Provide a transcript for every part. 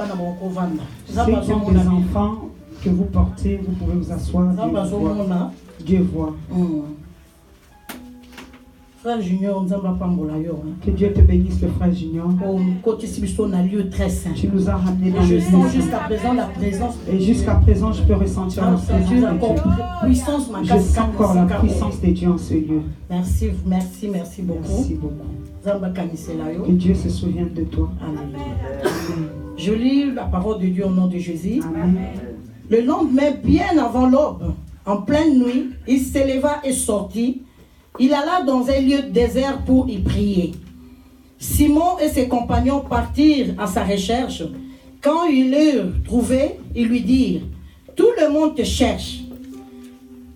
qui ont des enfants que vous portez, vous pouvez vous asseoir. Dieu voit. Frère Junior, que Dieu te bénisse, le frère Junior. Lieu très saint. Tu nous as ramenés dans le je lieu sens jusqu'à présent la présence. Et jusqu'à présent, je peux ressentir la présence de Dieu. Je sens encore la puissance de Dieu en ce lieu. Merci, merci, merci beaucoup. Merci beaucoup. Que Dieu se souvienne de toi. Amen. Je lis la parole de Dieu au nom de Jésus. Amen. Le lendemain, bien avant l'aube, en pleine nuit, il s'éleva et sortit. Il alla dans un lieu désert pour y prier. Simon et ses compagnons partirent à sa recherche. Quand ils l'eurent trouvé, ils lui dirent: tout le monde te cherche.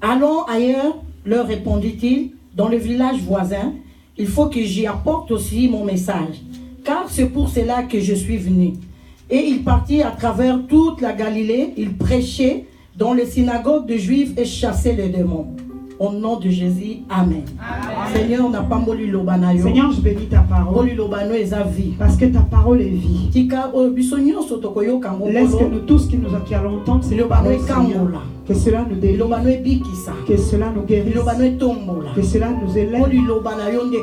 Allons ailleurs, leur répondit-il, dans le village voisin. Il faut que j'y apporte aussi mon message, car c'est pour cela que je suis venu. Et il partit à travers toute la Galilée. Il prêchait dans les synagogues de Juifs et chassait les démons. Au nom de Jésus, Amen. Amen. Seigneur, n'a pas moli lobanayo. Seigneur, je bénis ta parole. Moli lobano est à vie. Parce que ta parole est vie. Tika bisonyo sotokoyo kango. Laisse que nous tous qui nous allons entendre cette parole, Seigneur, que cela nous délivre, que cela nous guérisse, que cela nous élève,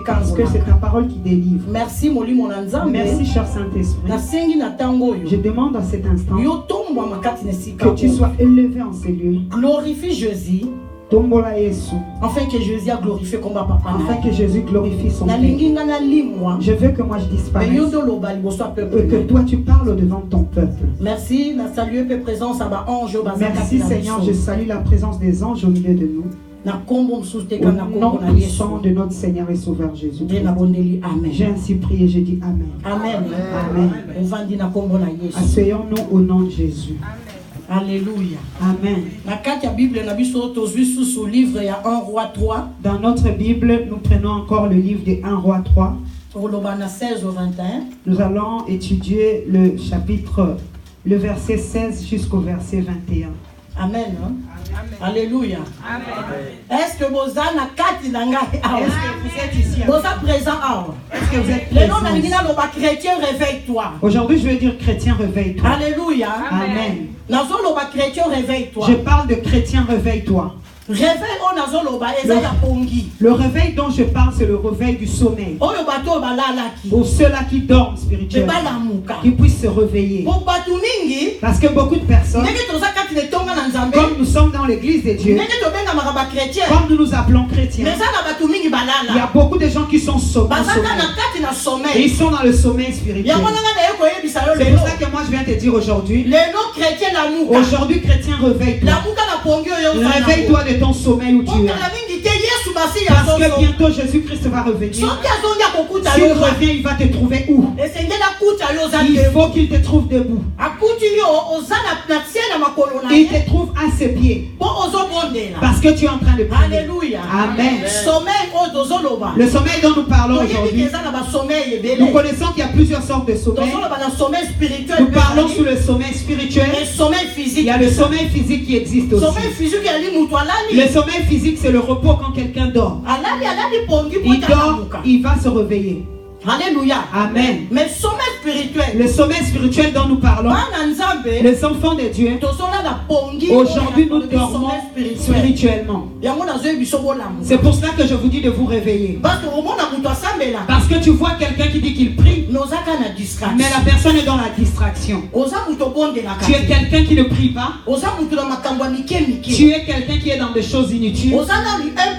parce que c'est ta parole qui délivre. Merci, Moli Monanza. Merci, cher Saint-Esprit. Je demande à cet instant que tu sois élevé en ces lieux. Glorifie Jésus. Afin que Jésus a glorifié comme papa. Afin que Jésus glorifie son Père. Je veux que moi je disparaisse. Et que toi tu parles devant ton peuple. Merci, merci Seigneur, je salue la présence des anges au milieu de nous. Au nom puissant de notre Seigneur et Sauveur Jésus. J'ai ainsi prié, j'ai dit Amen. Amen. Amen. Asseyons-nous au nom de Jésus. Alléluia. Amen. Dans notre Bible, nous prenons encore le livre de 1 Roi 3. Nous allons étudier le chapitre, le verset 16 jusqu'au verset 21. Amen. Alléluia. Est-ce que vous êtes ici? Vous êtes présent. Est-ce que vous êtes présent? Chrétien, réveille-toi. Aujourd'hui, je veux dire chrétien, réveille-toi. Alléluia. Amen. Chrétien, réveille-toi. Je parle de chrétien, réveille-toi. Le réveil dont je parle, c'est le réveil du sommeil. Pour ceux-là qui dorment spirituellement, qui puissent se réveiller. Parce que beaucoup de personnes, comme nous sommes dans l'église de Dieu, comme nous nous appelons chrétiens, il y a beaucoup de gens qui sont sommeil. Et ils sont dans le sommeil spirituel. C'est pour ça que moi je viens te dire aujourd'hui, aujourd'hui chrétien, réveille-toi. Réveille-toi de ton sommeil où tu es. Parce que bientôt Jésus-Christ va revenir. S'il revient, il va te trouver où? Il faut qu'il te trouve debout. Il te trouve à ses pieds. Parce que tu es en train de prier. Alléluia. Amen. Le sommeil dont nous parlons aujourd'hui, nous connaissons qu'il y a plusieurs sortes de sommeil. Nous parlons sous le sommeil spirituel. Il y a le sommeil physique qui existe aussi. Le sommeil physique, c'est le repos quand quelqu'un dort. Il dort, il va se réveiller. Alléluia. Amen. Mais spirituel. Le sommeil spirituel dont nous parlons, les enfants de Dieu, aujourd'hui nous dormons spirituellement. C'est pour cela que je vous dis de vous réveiller. Parce que tu vois quelqu'un qui dit qu'il prie, mais la personne est dans la distraction. Tu es quelqu'un qui ne prie pas. Tu es quelqu'un qui est dans des choses inutiles. Un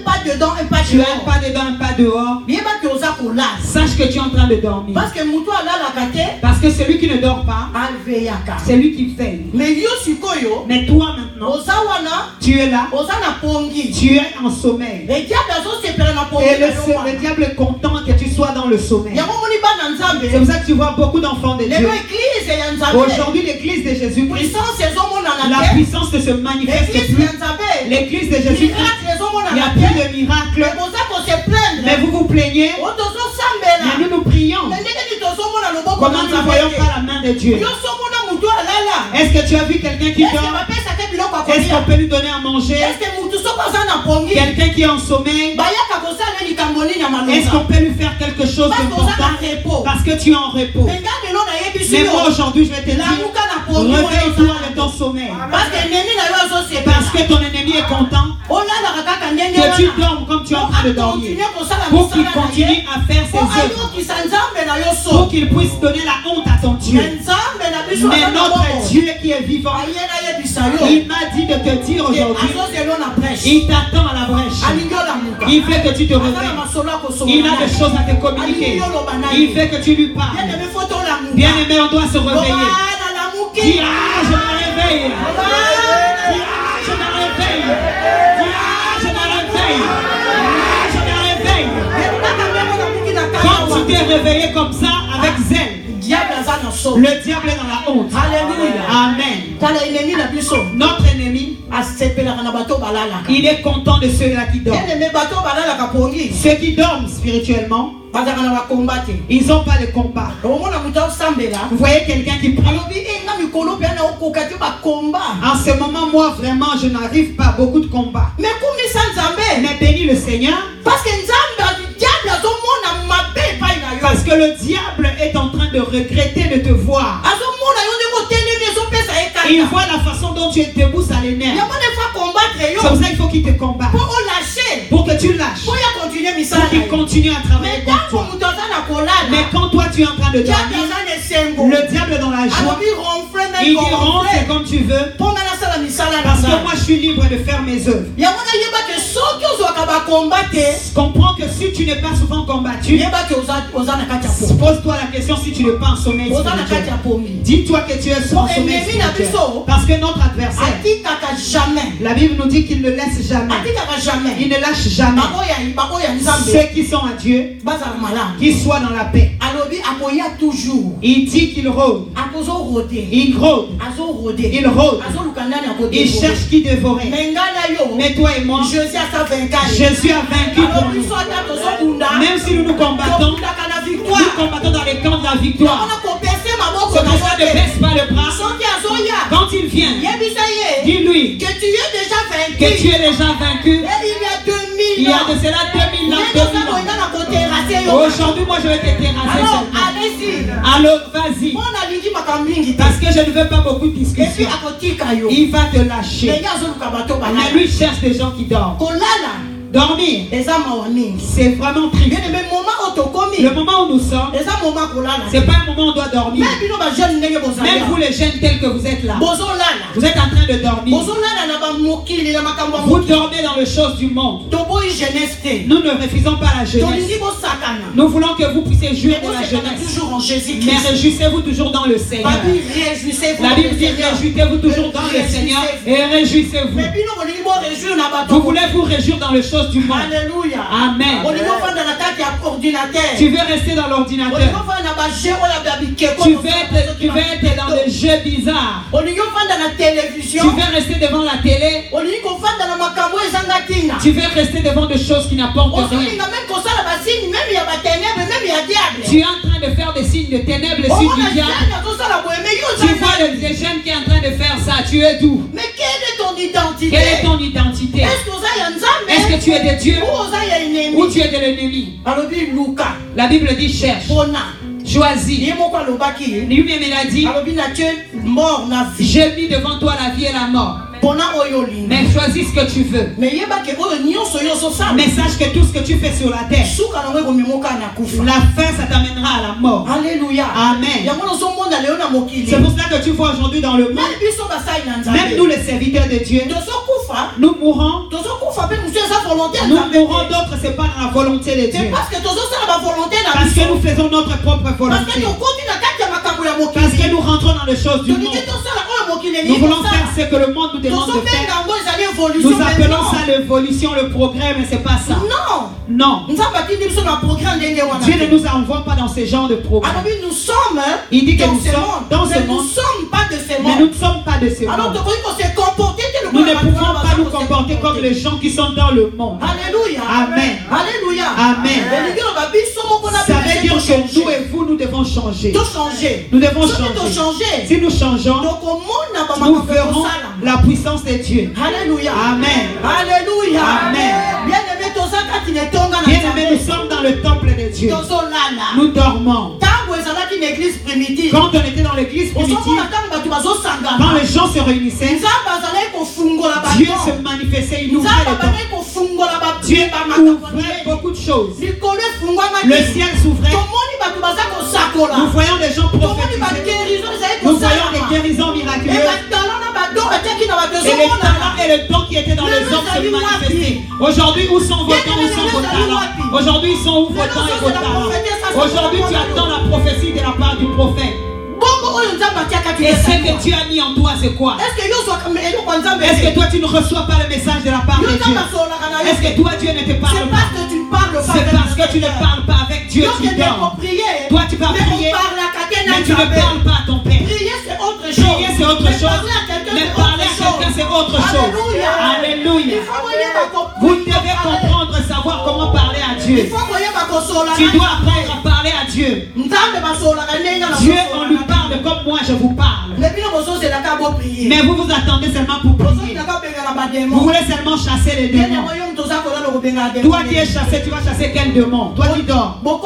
pas dedans, un pas tu as un pas dedans, un pas dehors. Sache que tu es en train de dormir. Parce que celui qui ne dort pas, c'est lui qui veille. Mais toi maintenant, tu es là, tu es en sommeil. Et le diable est content que tu sois dans le sommeil. C'est pour ça que tu vois beaucoup d'enfants de Dieu. Aujourd'hui, l'église de Jésus-Christ, la puissance ne se manifeste plus. L'église de Jésus-Christ, il n'y a plus de miracles. Mais vous vous plaignez. Mais nous nous prions. Comment nous ne voyons pas la main de Dieu? Est-ce que tu as vu quelqu'un qui dort? Est-ce qu'on peut lui donner à manger? Quelqu'un qui est en sommeil, est-ce qu'on peut lui faire quelque chose d'important? Parce que tu es en repos. Mais moi aujourd'hui je vais te dire, réveille-toi de ton sommeil. Parce que ton ennemi est content que tu dormes comme tu es en train de dormir, pour qu'il continue à faire ses œuvres, pour qu'il puisse donner la honte à ton Dieu. Mais notre Dieu qui est vivant, il m'a dit de te dire aujourd'hui, il t'attend à la brèche. Il veut que tu te réveilles. Il a des choses à te communiquer. Il veut que tu lui parles. Bien-aimé, on doit se réveiller. Dis, ah, je me réveille. Dis, ah, je me réveille. Dis, ah, je me réveille. Ah, je me réveille. Quand tu t'es réveillé comme ça, avec zèle, le diable est dans la honte. Alléluia. Amen. Notre ennemi, il est content de ceux-là qui dorment. Ceux qui dorment spirituellement, ils n'ont pas de combat. Vous voyez quelqu'un qui prie. En ce moment, moi vraiment, je n'arrive pas à beaucoup de combats. Mais bénis le Seigneur. Parce que le diable est en train de regretter de te voir. Il voit la façon dont tu es debout, ça l'énerve. C'est pour ça qu'il faut qu'il te combatte. Pour que tu lâches. Pour qu'il continue à travailler contre toi. Mais quand toi tu es en train de dormir, le diable est dans la joie. Il dit ronfle comme tu veux. Parce que moi je suis libre de faire mes œuvres. Comprends que si tu n'es pas souvent combattu, pose-toi la question si tu n'es pas en sommeil spirituel. Dis-toi que tu es en sommeil spirituel. Parce que notre adversaire, la Bible nous dit qu'il ne laisse jamais. Il ne lâche jamais. Ceux qui sont à Dieu, qu'ils soient dans la paix. Il dit qu'il rôde. Il rôde. Il rôde. Il cherche qui dévorer. Mais toi et moi, Jésus a vaincu pour nous. Même si nous nous combattons, dans les camps de la victoire. C'est pour ça ne baisse pas le bras. Quand il vient, dis-lui que tu es déjà vaincu. Il y a de cela 2000 ans. Aujourd'hui, moi je vais te terrasser. Alors, vas-y. Parce que je ne veux pas beaucoup de discussions. Il va te lâcher. Mais lui cherche des gens qui dorment. Dormir, c'est vraiment triste. Le moment où nous sommes, c'est pas un moment où on doit dormir. Même vous les jeunes tels que vous êtes là, vous êtes en train de dormir. Vous dormez dans les choses du monde. Nous ne refusons pas la jeunesse. Nous voulons que vous puissiez jouir de la jeunesse. Mais réjouissez-vous toujours dans le Seigneur. La Bible dit réjouissez-vous toujours dans le Seigneur et réjouissez-vous. Vous voulez vous réjouir dans les choses du monde. Alléluia. Amen. Tu veux rester dans l'ordinateur. Tu veux être dans des jeux bizarres. Tu veux rester devant la télé. Tu veux rester devant des choses qui n'apportent rien. Tu es en train de faire des signes de ténèbres sur du diable. Tu vois les jeunes qui sont en train de faire ça. Tu es d'où? Mais quelle est ton identité? Quelle est ton identité? Est-ce que tu es de Dieu ou tu es de l'ennemi? La Bible dit cherche, choisis. Lui-même il a dit, j'ai mis devant toi la vie et la mort. Mais choisis ce que tu veux. Mais sache que tout ce que tu fais sur la terre, la fin ça t'amènera à la mort. Alléluia. Amen. C'est pour cela que tu vois aujourd'hui dans le monde, même nous les serviteurs de Dieu, nous mourrons. Nous mourrons, d'autres c'est pas dans la volonté de Dieu. Parce que nous faisons notre propre volonté. Parce que nous rentrons dans les choses du monde. Nous voulons faire ce que le monde nous demande de faire. Nous appelons ça l'évolution, le progrès, mais c'est pas ça. Non. Dieu ne nous envoie pas dans ce genre de progrès. Il dit que nous sommes dans ce monde, mais nous ne sommes pas de ce monde. Nous ne pouvons pas nous comporter comme les gens qui sont dans le monde. Alléluia. Amen. Alléluia. Amen. Ça veut dire que nous et vous, nous devons changer. Nous devons changer. Si nous changeons, nous verrons la puissance de Dieu. Alléluia. Amen. Alléluia. Amen. Bien-aimés, nous sommes dans le temple de Dieu. Nous dormons. Quand on était dans l'église primitive, quand les gens se réunissaient, Dieu se manifestait, il ouvrait les portes. Dieu ouvrait beaucoup de choses. Le ciel s'ouvrait. Nous voyons des gens prophétiser. Nous voyons des guérisons miraculeuses. Et les talents et le don qui étaient dans les hommes se manifestaient. Aujourd'hui, où sont vos dons, où sont vos talents? Aujourd'hui, ils sont où vos dons et vos talents? Aujourd'hui, tu attends la prophétie de la part du prophète. Et ce que Dieu a mis en toi, c'est quoi? Est-ce que toi, tu ne reçois pas le message de la part de Dieu? Est-ce que toi, Dieu ne te parle pas? C'est parce que tu ne parles pas avec Dieu, tu dors. Toi, tu vas prier, mais tu ne parles pas à ton Père. Prier, c'est autre chose. Mais parler à quelqu'un, c'est autre chose. Alléluia. Vous devez comprendre, savoir comment parler à Dieu. Tu dois apprendre à parler à Dieu. Dieu, on lui parle comme moi je vous parle. Mais vous vous attendez seulement pour prier. Vous voulez seulement chasser les démons. Toi qui es chassé, tu vas chasser quel démon? Toi qui dors. Vous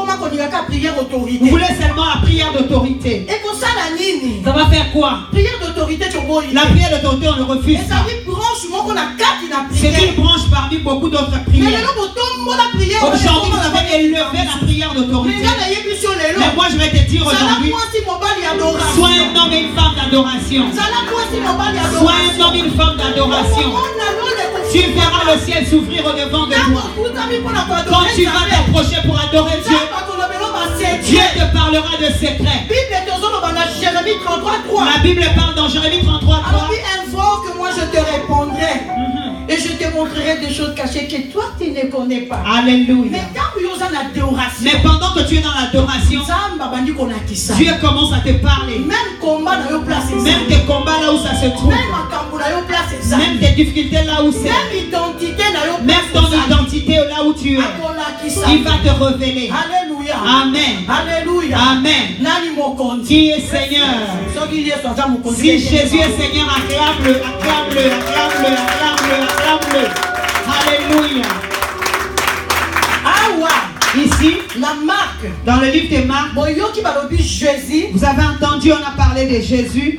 voulez seulement la prière d'autorité. Ça va faire quoi? La prière d'autorité, on le refuse. C'est une branche parmi beaucoup d'autres prières. Aujourd'hui, vous avez élevé la prière d'autorité. Mais moi, je vais te dire aujourd'hui, sois un homme et une femme d'adoration. Sois un homme et une femme d'adoration. Tu verras le ciel s'ouvrir au devant de toi. Quand tu vas t'approcher pour adorer Dieu, Dieu te parlera de secrets. La Bible parle dans Jérémie 33:3. Invoque, moi je te répondrai. Et je te montrerai des choses cachées que toi tu ne connais pas. Alléluia. Mais pendant que tu es dans l'adoration, Dieu commence à te parler. Même tes combats là où ça se trouve. Même tes difficultés là où c'est. Même ton identité là où tu es. Il va te révéler. Alléluia. Amen. Alléluia. Amen. Qui est Seigneur? Si Jésus est Seigneur, acclame-le, acclame-le, acclame-le, acclame-le, acclame-le. Alléluia. Ici, la Marc, dans le livre de Marc, vous avez entendu, on a parlé de Jésus.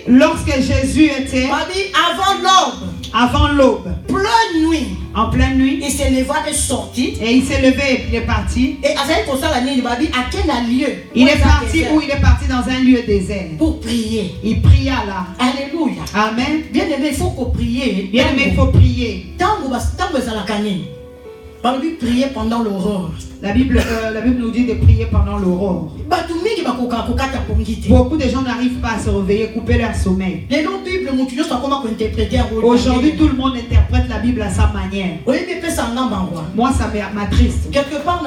Lorsque Jésus était avant l'aube, en pleine nuit, il s'est levé et sorti. Et il s'est levé et il est parti. Et à quel lieu? Il est parti où il est parti dans un lieu désert. Pour prier. Il pria là. Alléluia. Amen. Bien aimé, il faut prier. Bien aimé, il faut prier. Prier pendant l'aurore. La Bible nous dit de prier pendant l'aurore. Beaucoup de gens n'arrivent pas à se réveiller, couper leur sommeil. Aujourd'hui, tout le monde interprète la Bible à sa manière. Moi, ça m'attriste. Quelque part,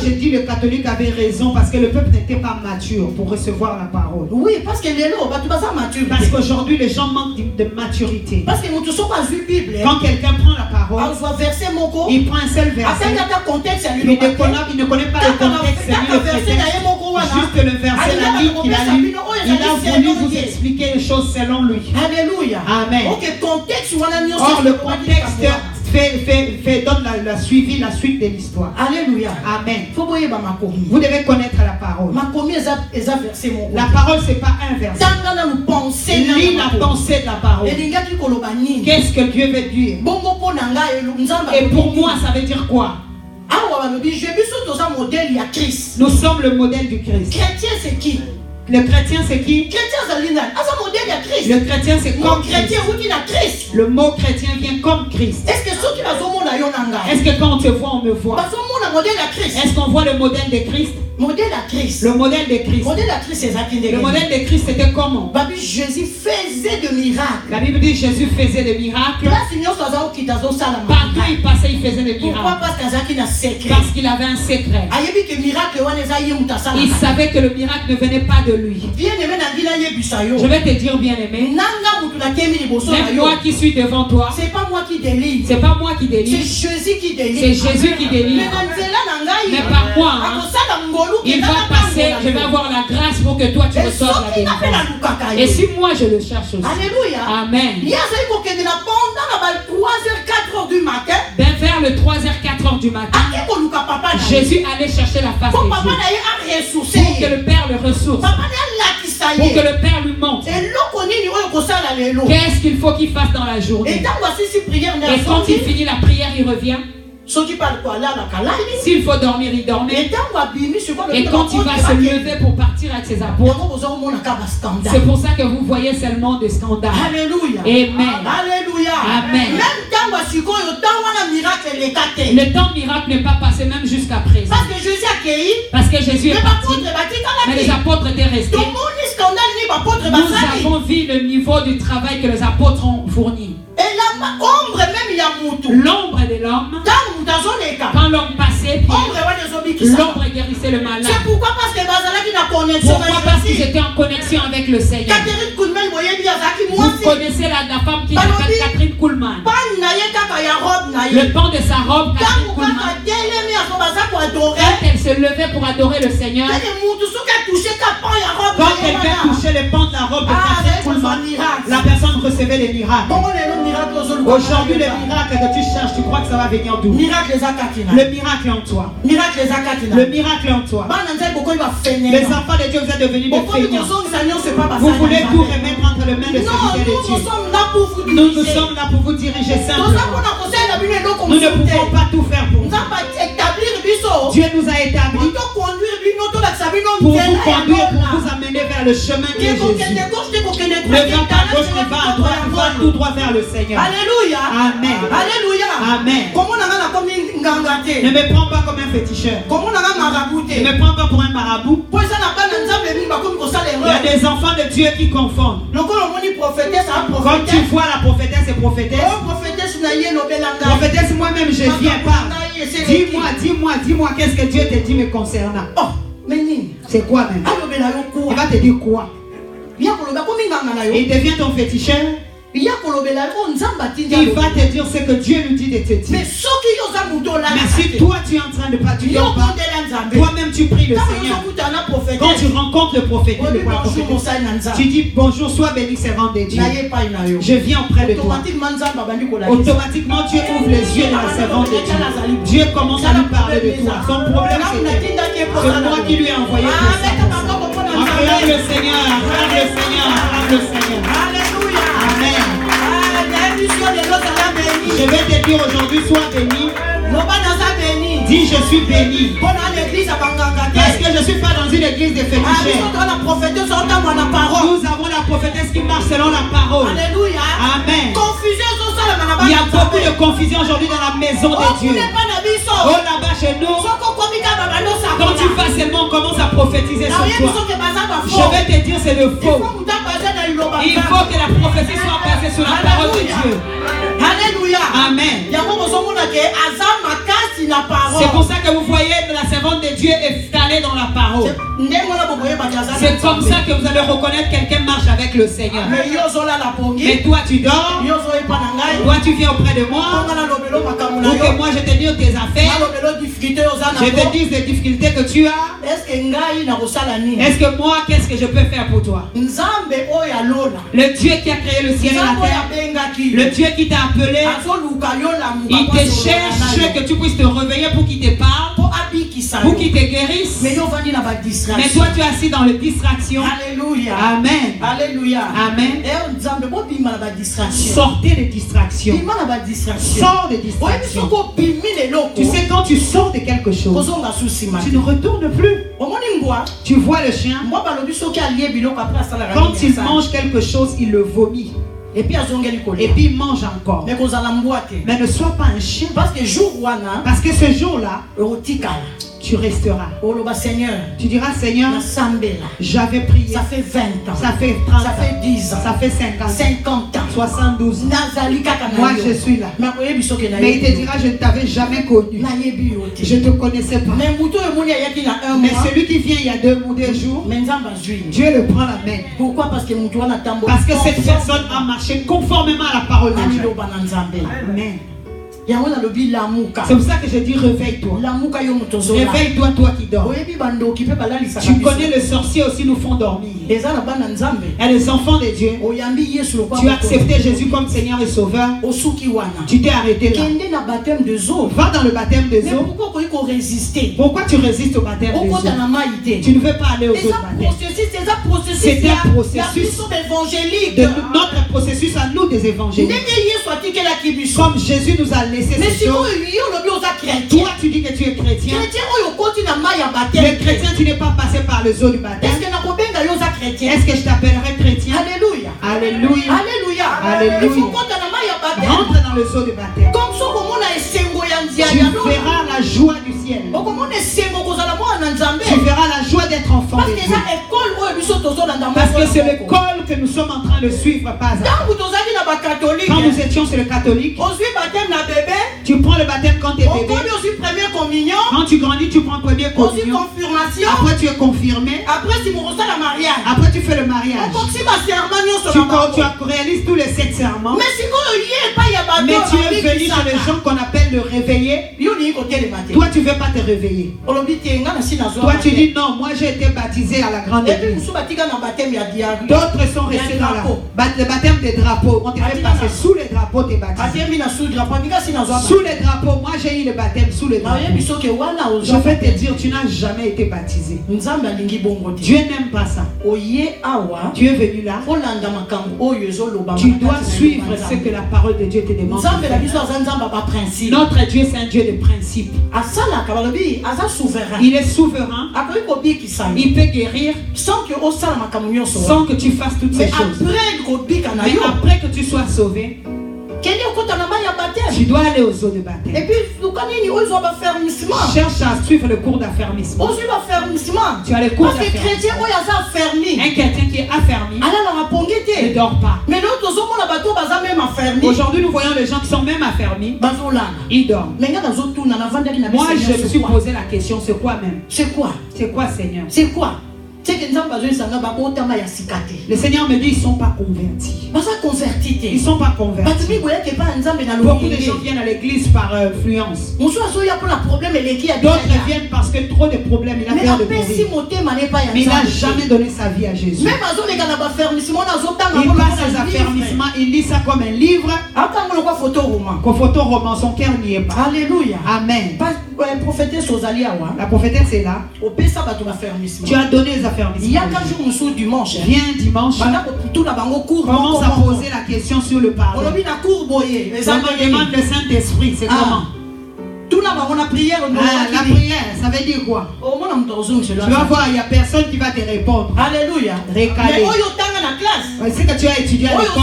je dis le catholique avait raison parce que le peuple n'était pas mature pour recevoir la parole. Oui, parce que parce qu'aujourd'hui, les gens manquent de maturité. Parce que quand quelqu'un prend la parole, il prend un seul verset. Il ne connaît pas le contexte, le prétexte. Juste le verset, la ligne qu'il a lu. Il a voulu vous expliquer les choses selon lui. Alléluia. Amen. Or, le contexte donne la suite de l'histoire. Alléluia. Amen. Vous devez connaître la parole. La parole, c'est pas un verset. Lis la pensée de la parole. Qu'est-ce que Dieu veut dire? Et pour moi, ça veut dire quoi? Nous sommes le modèle du Christ. Chrétien, c'est qui? Le chrétien, c'est qui? Le chrétien, c'est comme Christ. Le mot chrétien vient comme Christ. Est-ce que quand on te voit, on me voit? Est-ce qu'on voit le modèle de Christ? Modélatrice. Le modèle de Christ. Le modèle de Christ c'était comment? Jésus faisait de miracles. La Bible dit Jésus faisait des miracles. Partout il passait, il faisait des miracles. Pourquoi? Parce qu'il avait un secret. Il savait que le miracle ne venait pas de lui. Je vais te dire, bien aimé, même moi qui suis devant toi, c'est pas moi qui délivre. C'est pas moi qui délivre. C'est Jésus qui délivre. C'est Jésus qui délivre. Mais par moi, il va passer, je vais avoir la grâce pour que toi tu reçoives la délivrance. Et si moi je le cherche aussi. Alléluia. Amen. Ben vers le 3h, 4h du matin, Jésus allait chercher la face de Dieu. Pour que le Père le ressource. Pour que le Père lui montre. Qu'est-ce qu'il faut qu'il fasse dans la journée. Et quand il finit la prière, il revient. S'il faut dormir, il dormit. Et quand il va se lever pour partir avec ses apôtres, c'est pour ça que vous voyez seulement des scandales. Alléluia. Amen. Alléluia. Amen. Le temps miracle n'est pas passé même jusqu'à présent. Parce que Jésus est parti. Mais les apôtres étaient restés. Nous avons vu le niveau du travail que les apôtres ont fourni. L'ombre de l'homme, quand l'homme passait, l'ombre guérissait le malade. C'est pourquoi? Parce qu'ils étaient en connexion avec le Seigneur. Vous connaissez la femme qui s'appelle Catherine Kuhlman. Le pan de sa robe, Catherine Kuhlman, quand elle se levait pour adorer le Seigneur, quand quelqu'un touchait le pan de la robe de Catherine Kuhlman, la personne recevait les miracles. Aujourd'hui, le miracle que tu cherches, tu crois que ça va venir d'où? Le miracle en toi. Le miracle en toi. Les enfants de Dieu, vous êtes devenus des feignants. Vous voulez tout remettre entre les mains de serviteurs de Dieu. Nous sommes là pour vous diriger simplement. Nous ne pouvons pas tout faire pour vous. Dieu nous a établis pour vous conduire, pour vous amener vers le chemin qui est Jésus. Ne va pas à gauche, ne va à droite, va tout droit vers le Seigneur. Alléluia. Amen. Alléluia. Amen. Ne me prends pas comme un féticheur. Ne me prends pas pour un marabout. Il y a des enfants de Dieu qui confondent. Quand tu vois la prophétesse et prophétesse, prophétesse, moi-même je viens pas. Dis-moi, qu'est-ce que Dieu te dit me concernant? C'est quoi même? Il va te dire quoi? Il devient ton féticheur. Il va te dire ce que Dieu lui dit de te dire. Mais si toi tu es en train de pratiquer, toi-même tu pries le Seigneur. Quand tu rencontres le prophète, tu dis bonjour, sois béni, servant de Dieu. Je viens auprès de toi. Automatiquement Dieu ouvre les yeux de la servante de Dieu. Dieu commence à lui parler de toi. Son problème c'est moi qui lui ai envoyé pour ça. Acclame le Seigneur, acclame le Seigneur, acclame le Seigneur. Amen. Je vais te dire aujourd'hui, sois béni. Dis je suis béni. Parce que je ne suis pas dans une église de féticheurs. Nous avons la prophétesse qui marche selon la parole. Alléluia. Amen. Il y a beaucoup de confusion aujourd'hui dans la maison de Dieu. Oh là-bas chez nous, quand tu vas seulement, on commence à prophétiser sur toi. Je vais te dire c'est le faux. Il faut que la prophétie soit basée sur la parole de Dieu. Alléluia. Amen. C'est pour ça que vous voyez la servante de Dieu est calée dans la parole. C'est comme ça que vous allez reconnaître quelqu'un marche avec le Seigneur. Mais toi tu dors. Toi tu viens auprès de moi pour que moi je te dise tes affaires. Je te dise les difficultés que tu as. Est-ce que moi, qu'est-ce que je peux faire pour toi? Le Dieu qui a créé le ciel et la terre, le Dieu qui t'a appelé, il te cherche que tu puisses te réveiller pour qu'il te parle, pour qu'il te guérisse. Mais toi tu es assis dans les distractions. Alléluia. Amen. Alléluia. Amen. Sortez des distractions. Sors des distractions. Tu sais, quand tu sors de quelque chose, tu ne retournes plus. Tu vois le chien, quand il mange quelque chose, il le vomit. Et puis il mange encore. Mais ne sois pas un chien. Parce que ce jour-là, tu resteras. Seigneur, tu diras, Seigneur, j'avais prié. Ça fait 20 ans. Ça fait 30 ans. Ça fait 10 ans. Ça fait 50 ans. 72. Moi, je suis là. Mais il te dira, je ne t'avais jamais connu. Je ne te connaissais pas. Mais celui qui vient il y a 2 jours, Dieu le prend la main. Pourquoi? Parce que cette personne a marché conformément à la parole de Dieu. Amen. C'est pour ça que je dis réveille-toi. Réveille-toi, toi qui dors. Tu connais le sorcier aussi nous font dormir. Et les enfants de Dieu, tu as accepté Jésus comme Seigneur et Sauveur. Tu t'es arrêté là. Va dans le baptême des eaux. Pourquoi tu résistes au baptême des eaux? Tu ne veux pas aller au baptême. C'est un processus de notre processus à nous des évangélistes. Comme Jésus nous a laissé ces choses. Toi tu dis que tu es chrétien. Le chrétien, tu n'es pas passé par les eaux du baptême. Est-ce que je t'appellerai chrétien? Alléluia. Alléluia. Alléluia. Alléluia. Rentre dans le seau du baptême. Tu verras la joie du ciel. Tu verras la joie d'être enfant de Dieu. Parce que c'est l'école que nous sommes en train de suivre pas à quand nous étions sur le catholique, tu prends le baptême quand tu es bébé. Quand tu grandis, tu prends première communion. Après tu es confirmé. Après tu fais le mariage. Tu réalises tous les 7 serments. Mais tu es venu chez les gens qu'on appelle le réveillé. Toi tu ne veux pas te réveiller. Toi tu dis non, moi j'ai été baptisé à la grande église. D'autres sont restés dans le baptême des drapeaux. On te fait passer sous les drapeaux, tu es baptisé. Sous les drapeaux, moi j'ai eu le baptême sous les drapeaux. Je vais te dire, tu n'as jamais été baptisé. Dieu n'aime pas ça. Tu es venu là. Tu dois suivre ce que la parole de Dieu te demande. Notre Dieu c'est un Dieu de principe. Il est souverain. Il peut guérir sans que tu fasses toutes ces choses. Mais après que tu sois sauvé, tu dois aller aux eaux de baptême. Et puis, cherche à suivre le cours d'affermissement. Tu as le cours d'affermissement. Un chrétien qui est affermi ne dort pas. Aujourd'hui, nous voyons les gens qui sont même affermis. Ils dorment. Moi, je me suis posé la question, c'est quoi même? C'est quoi? C'est quoi, Seigneur? C'est quoi? Le Seigneur me dit ils ne sont pas convertis. Ils ne sont pas convertis. Beaucoup de gens viennent à l'église par influence. D'autres viennent parce que trop de problèmes. Il a peur de mourir. Mais il n'a jamais donné sa vie à Jésus. Il passe ses affermissements. Il lit ça comme un livre. Comme photo-roman. Son cœur n'y est pas. Alléluia. Amen. La prophétesse est là. Tu as donné les affermissements. Il y a 4 jours dimanche. Viens dimanche. Commence à poser la question sur le pardon. On me demande le Saint-Esprit. C'est comment? La prière, ça veut dire quoi? Tu vas voir, il n'y a personne qui va te répondre. Alléluia. C'est que tu as étudié à l'école.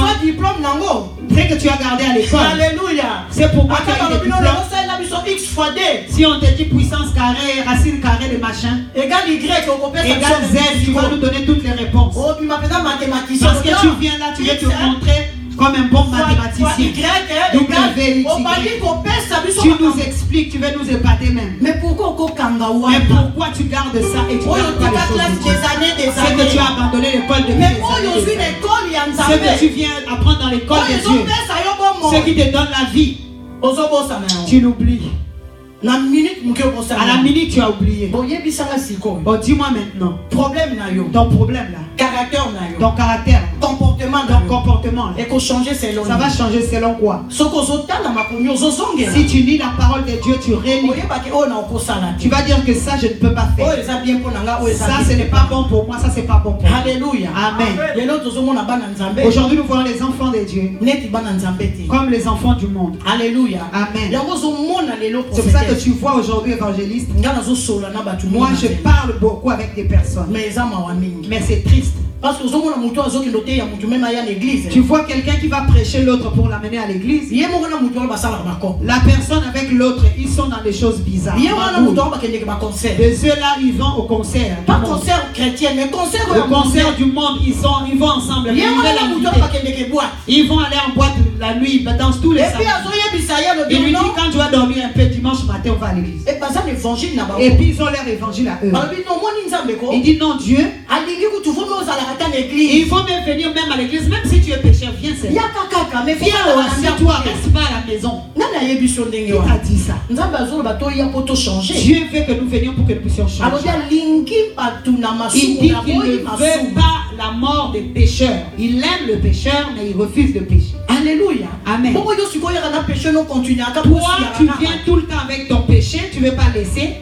C'est que tu as gardé à l'école. Alléluia. C'est pourquoi tu as des diplômes. Si on te dit puissance carrée, racine carrée de machin, égale Y, égale Z, tu vas nous donner toutes les réponses. Parce que tu viens là, tu veux te montrer comme un bon mathématicien. Tu nous expliques, tu veux nous épater même. Mais pourquoi tu gardes ça et tu gardes pas les choses? C'est que tu as abandonné l'école de Dieu. C'est que tu viens apprendre dans l'école de Dieu. Ce qui te donne la vie, tu l'oublies. À la minute, tu as oublié. Bon, dis-moi maintenant. Ton problème là. Ton caractère. Ton comportement. Ça va changer selon quoi? Si tu lis la parole de Dieu, tu relis. Tu vas dire que ça, je ne peux pas faire. Ça, ce n'est pas bon pour moi. Ça, c'est pas bon pour moi. Alléluia. Amen. Aujourd'hui, nous voyons les enfants de Dieu comme les enfants du monde. Alléluia. Amen. C'est pour ça que tu vois aujourd'hui, évangéliste. Moi, je parle beaucoup avec des personnes. Mais c'est triste. Parce que Tu vois quelqu'un qui va prêcher l'autre pour l'amener à l'église. La personne avec l'autre, ils sont dans des choses bizarres. De ceux-là, ils vont au concert. Pas concert chrétien, mais concert le concert du monde, ils vont ensemble. Ils vont aller en boîte la nuit, ils dansent tous les samedis. Il lui dit quand tu vas dormir un peu dimanche matin, on va à l'église. Et puis ils ont leur évangile à eux. Il dit non, Dieu, il faut même venir même à l'église, même si tu es pécheur, viens c'est. Viens assieds-toi, reste pas à la maison. Qui a dit ça? Dieu veut que nous venions pour que nous puissions changer. Il dit qu'il ne veut pas la mort des pécheurs. Il aime le pécheur, mais il refuse de pécher. Alléluia. Amen. Toi, tu viens tout le temps avec ton péché, tu ne veux pas laisser.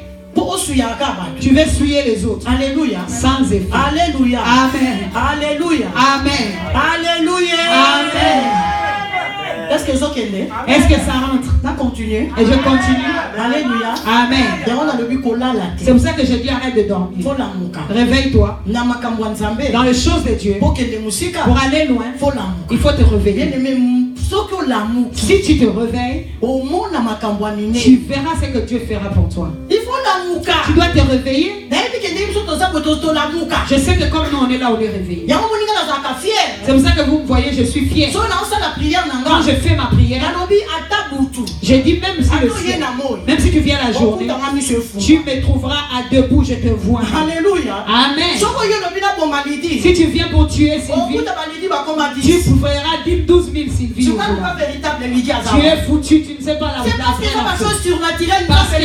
Tu veux souiller les autres. Alléluia. Sans effet. Alléluia. Amen. Alléluia. Amen. Alléluia. Amen. Est-ce que ça rentre? Ça continue. Et je continue. Alléluia. Amen. C'est pour ça que je dis arrête de dormir. Réveille-toi. Dans les choses de Dieu. Pour aller loin, il faut te réveiller. Si tu te réveilles, tu verras ce que Dieu fera pour toi. Tu dois te réveiller. Je sais que comme nous on est là, on est réveillés. C'est pour ça que vous me voyez, je suis fier. Quand je fais ma prière, je dis même si le ciel, même si tu viens la journée, tu me trouveras à debout, je te vois. Alléluia. Amen. Si tu viens pour tuer Sylvie, tu feras 12 000 Sylvie. Tu es foutu, tu ne sais pas la c'est parce que c'est ma chose surnaturelle. Parce que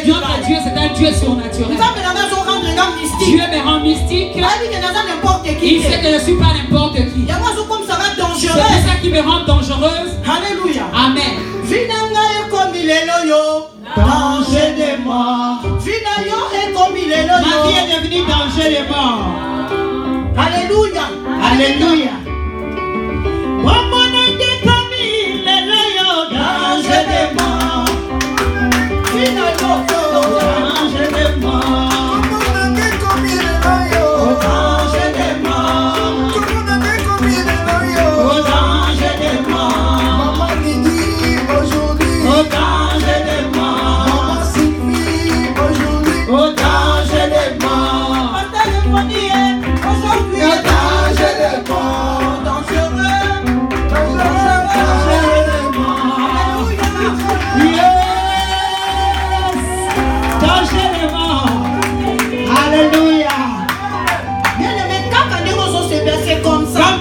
Dieu c'est un Dieu surnaturel. Dieu me rend mystique. Il sait que je ne suis pas n'importe qui. C'est ça qui me rend dangereuse. Alléluia. Amen. Danger de mort. Ma vie est devenue danger de mort. Alléluia. Alléluia. Danger de mort. Danger de mort.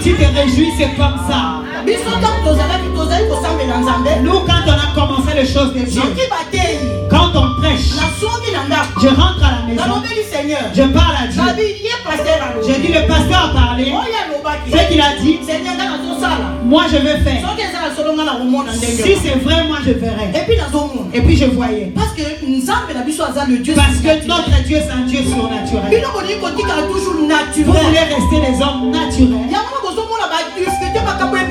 Tu te réjouis, c'est comme ça. Nous, quand on a commencé les choses de Dieu, quand on prêche, je rentre à la maison, je parle à Dieu. J'ai dit, le pasteur a parlé. Ce qu'il a dit, moi je vais faire. Si c'est vrai, moi je verrai. Et puis je voyais. Parce que notre Dieu c'est un Dieu surnaturel. Vous voulez rester des hommes naturels.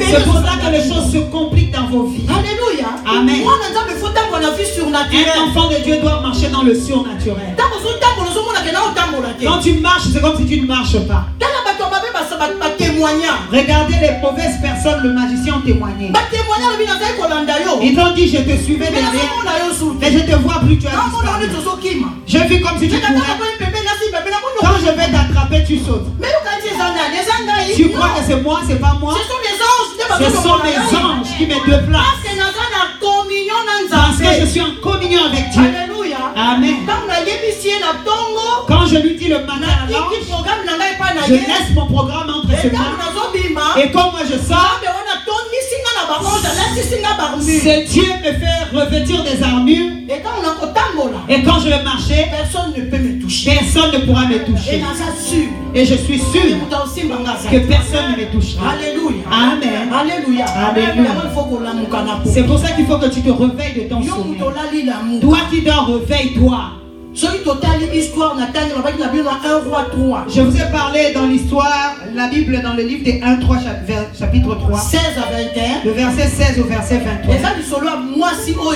C'est pour ça que les choses se compliquent dans vos vies. Alléluia. Amen. Un enfant de Dieu doit marcher dans le surnaturel. Quand tu marches, c'est comme si tu ne marches pas. Regardez les mauvaises personnes, le magicien ont témoigné. Ils t'ont dit je te suivais derrière et je te vois plus, tu as disparu. Je vis comme si tu courais. Quand je vais t'attraper, tu sautes. Tu crois que c'est moi, c'est pas moi. Ce sont mes anges qui me déplacent. Parce que je suis en communion avec Dieu. Amen. Quand je lui dis le matin à l'ange, je laisse mon programme entre ses mains. Et quand moi je sors, c'est Dieu me fait revêtir des armures. Et quand je vais marcher, personne ne peut me toucher. Personne ne pourra me toucher. Et je suis sûr que personne ne me touchera. Alléluia. Amen. Alléluia. Alléluia. C'est pour ça qu'il faut que tu te réveilles de ton sommeil. Toi qui dors, réveille-toi. Je vous ai parlé dans l'histoire, la Bible, dans le livre des 1, 3, chapitre 3. 16 à 21. Le verset 16 au verset 23.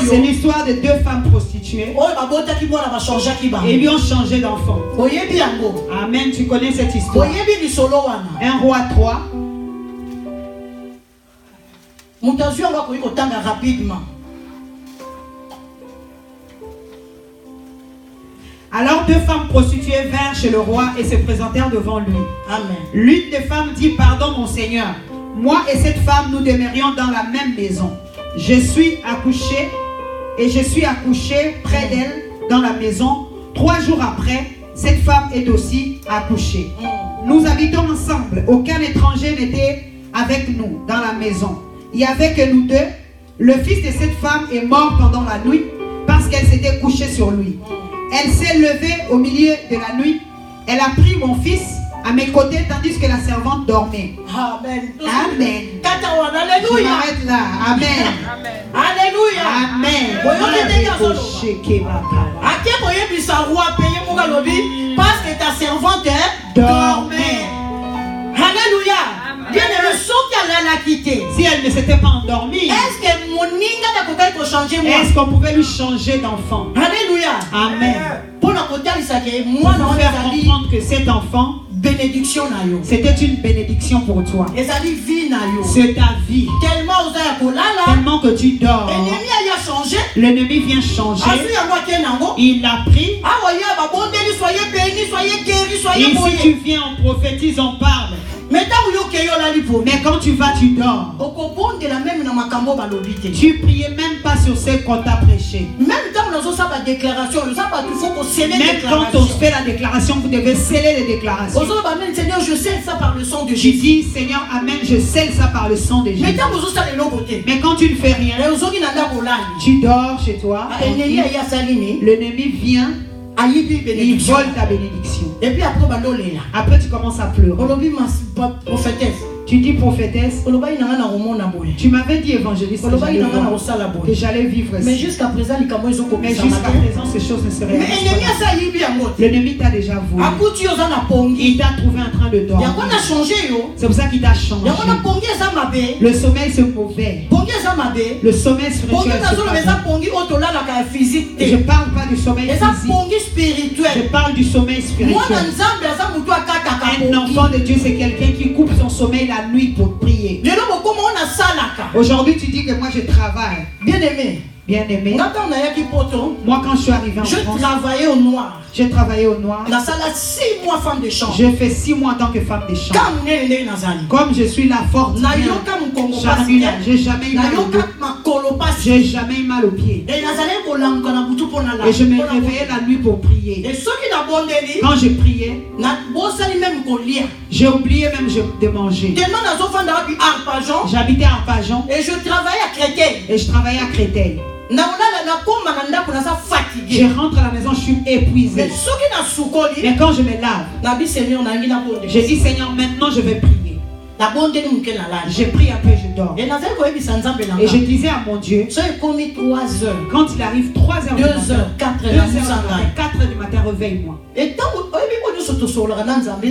C'est l'histoire de deux femmes prostituées. Et lui ont changé d'enfant. Amen, tu connais cette histoire. 1 roi 3. rapidement. Alors 2 femmes prostituées vinrent chez le roi et se présentèrent devant lui. Amen. L'une des femmes dit: pardon mon Seigneur, moi et cette femme nous demeurions dans la même maison. Je suis accouchée près d'elle dans la maison. 3 jours après, cette femme est aussi accouchée. Nous habitons ensemble. Aucun étranger n'était avec nous dans la maison. Il n'y avait que nous deux. Le fils de cette femme est mort pendant la nuit parce qu'elle s'était couchée sur lui. Elle s'est levée au milieu de la nuit. Elle a pris mon fils à mes côtés tandis que la servante dormait. Amen. Amen. Alléluia. Je m'arrête là. Amen. Alléluia. Amen. Parce que ta servante dormait. Alléluia. Bien aimé, la quitter. Si elle ne s'était pas endormie, est-ce que mon ninga peut changer moi? Est-ce qu'on pouvait lui changer d'enfant? Alléluia. Amen. Pour la côté, moi, nous faire comprendre que cet enfant, bénédiction c'était une bénédiction pour toi. C'est ta vie. Tellement que tu dors. L'ennemi vient changer. Il l'a pris. Et si tu viens, on prophétise, on parle. Mais quand tu vas, tu dors. Tu priais même pas sur ce qu'on t'a prêché. Même quand on fait la déclaration, vous devez sceller les déclarations. Seigneur, je scelle ça par le sang de Jésus. Tu dis, Seigneur, Amen, je scelle ça par le sang de Jésus. Mais quand tu ne fais rien, tu dors chez toi. L'ennemi vient. Il vole ta bénédiction. Et puis après tu commences à pleurer. Tu dis prophétesse. Tu m'avais dit évangéliste que j'allais vivre ça. Mais jusqu'à présent, ces choses ne seraient pas. L'ennemi t'a déjà volé. Il t'a trouvé en train de dormir. C'est pour ça qu'il t'a changé. Le sommeil c'est mauvais. Le sommeil spirituel c'est je parle pas du sommeil physique. Je parle du sommeil spirituel. Un enfant de Dieu c'est quelqu'un qui coupe son sommeil la nuit pour prier. Aujourd'hui tu dis que moi je travaille. Bien-aimé. Bien-aimé. Moi quand je suis arrivé en France, je travaillais au noir. J'ai travaillé au noir. La salle a 6 mois femme de chambre. J'ai fait 6 mois en tant que femme de chambre. Comme je suis la forte, j'ai jamais eu mal au dos. J'ai jamais eu mal aux pieds. Et je me réveillais la nuit pour prier. Quand je priais, j'ai oublié même de manger. J'habitais à Arpajon. Et je travaillais à Créteil. Et je travaillais à Créteil. Je rentre à la maison, je suis épuisé. Mais quand je me lave, j'ai dit Seigneur, maintenant je vais prier. J'ai pris un peu, je dors. Et je disais à mon Dieu, quand il arrive 3 heures du matin, 4 heures du matin, réveille-moi.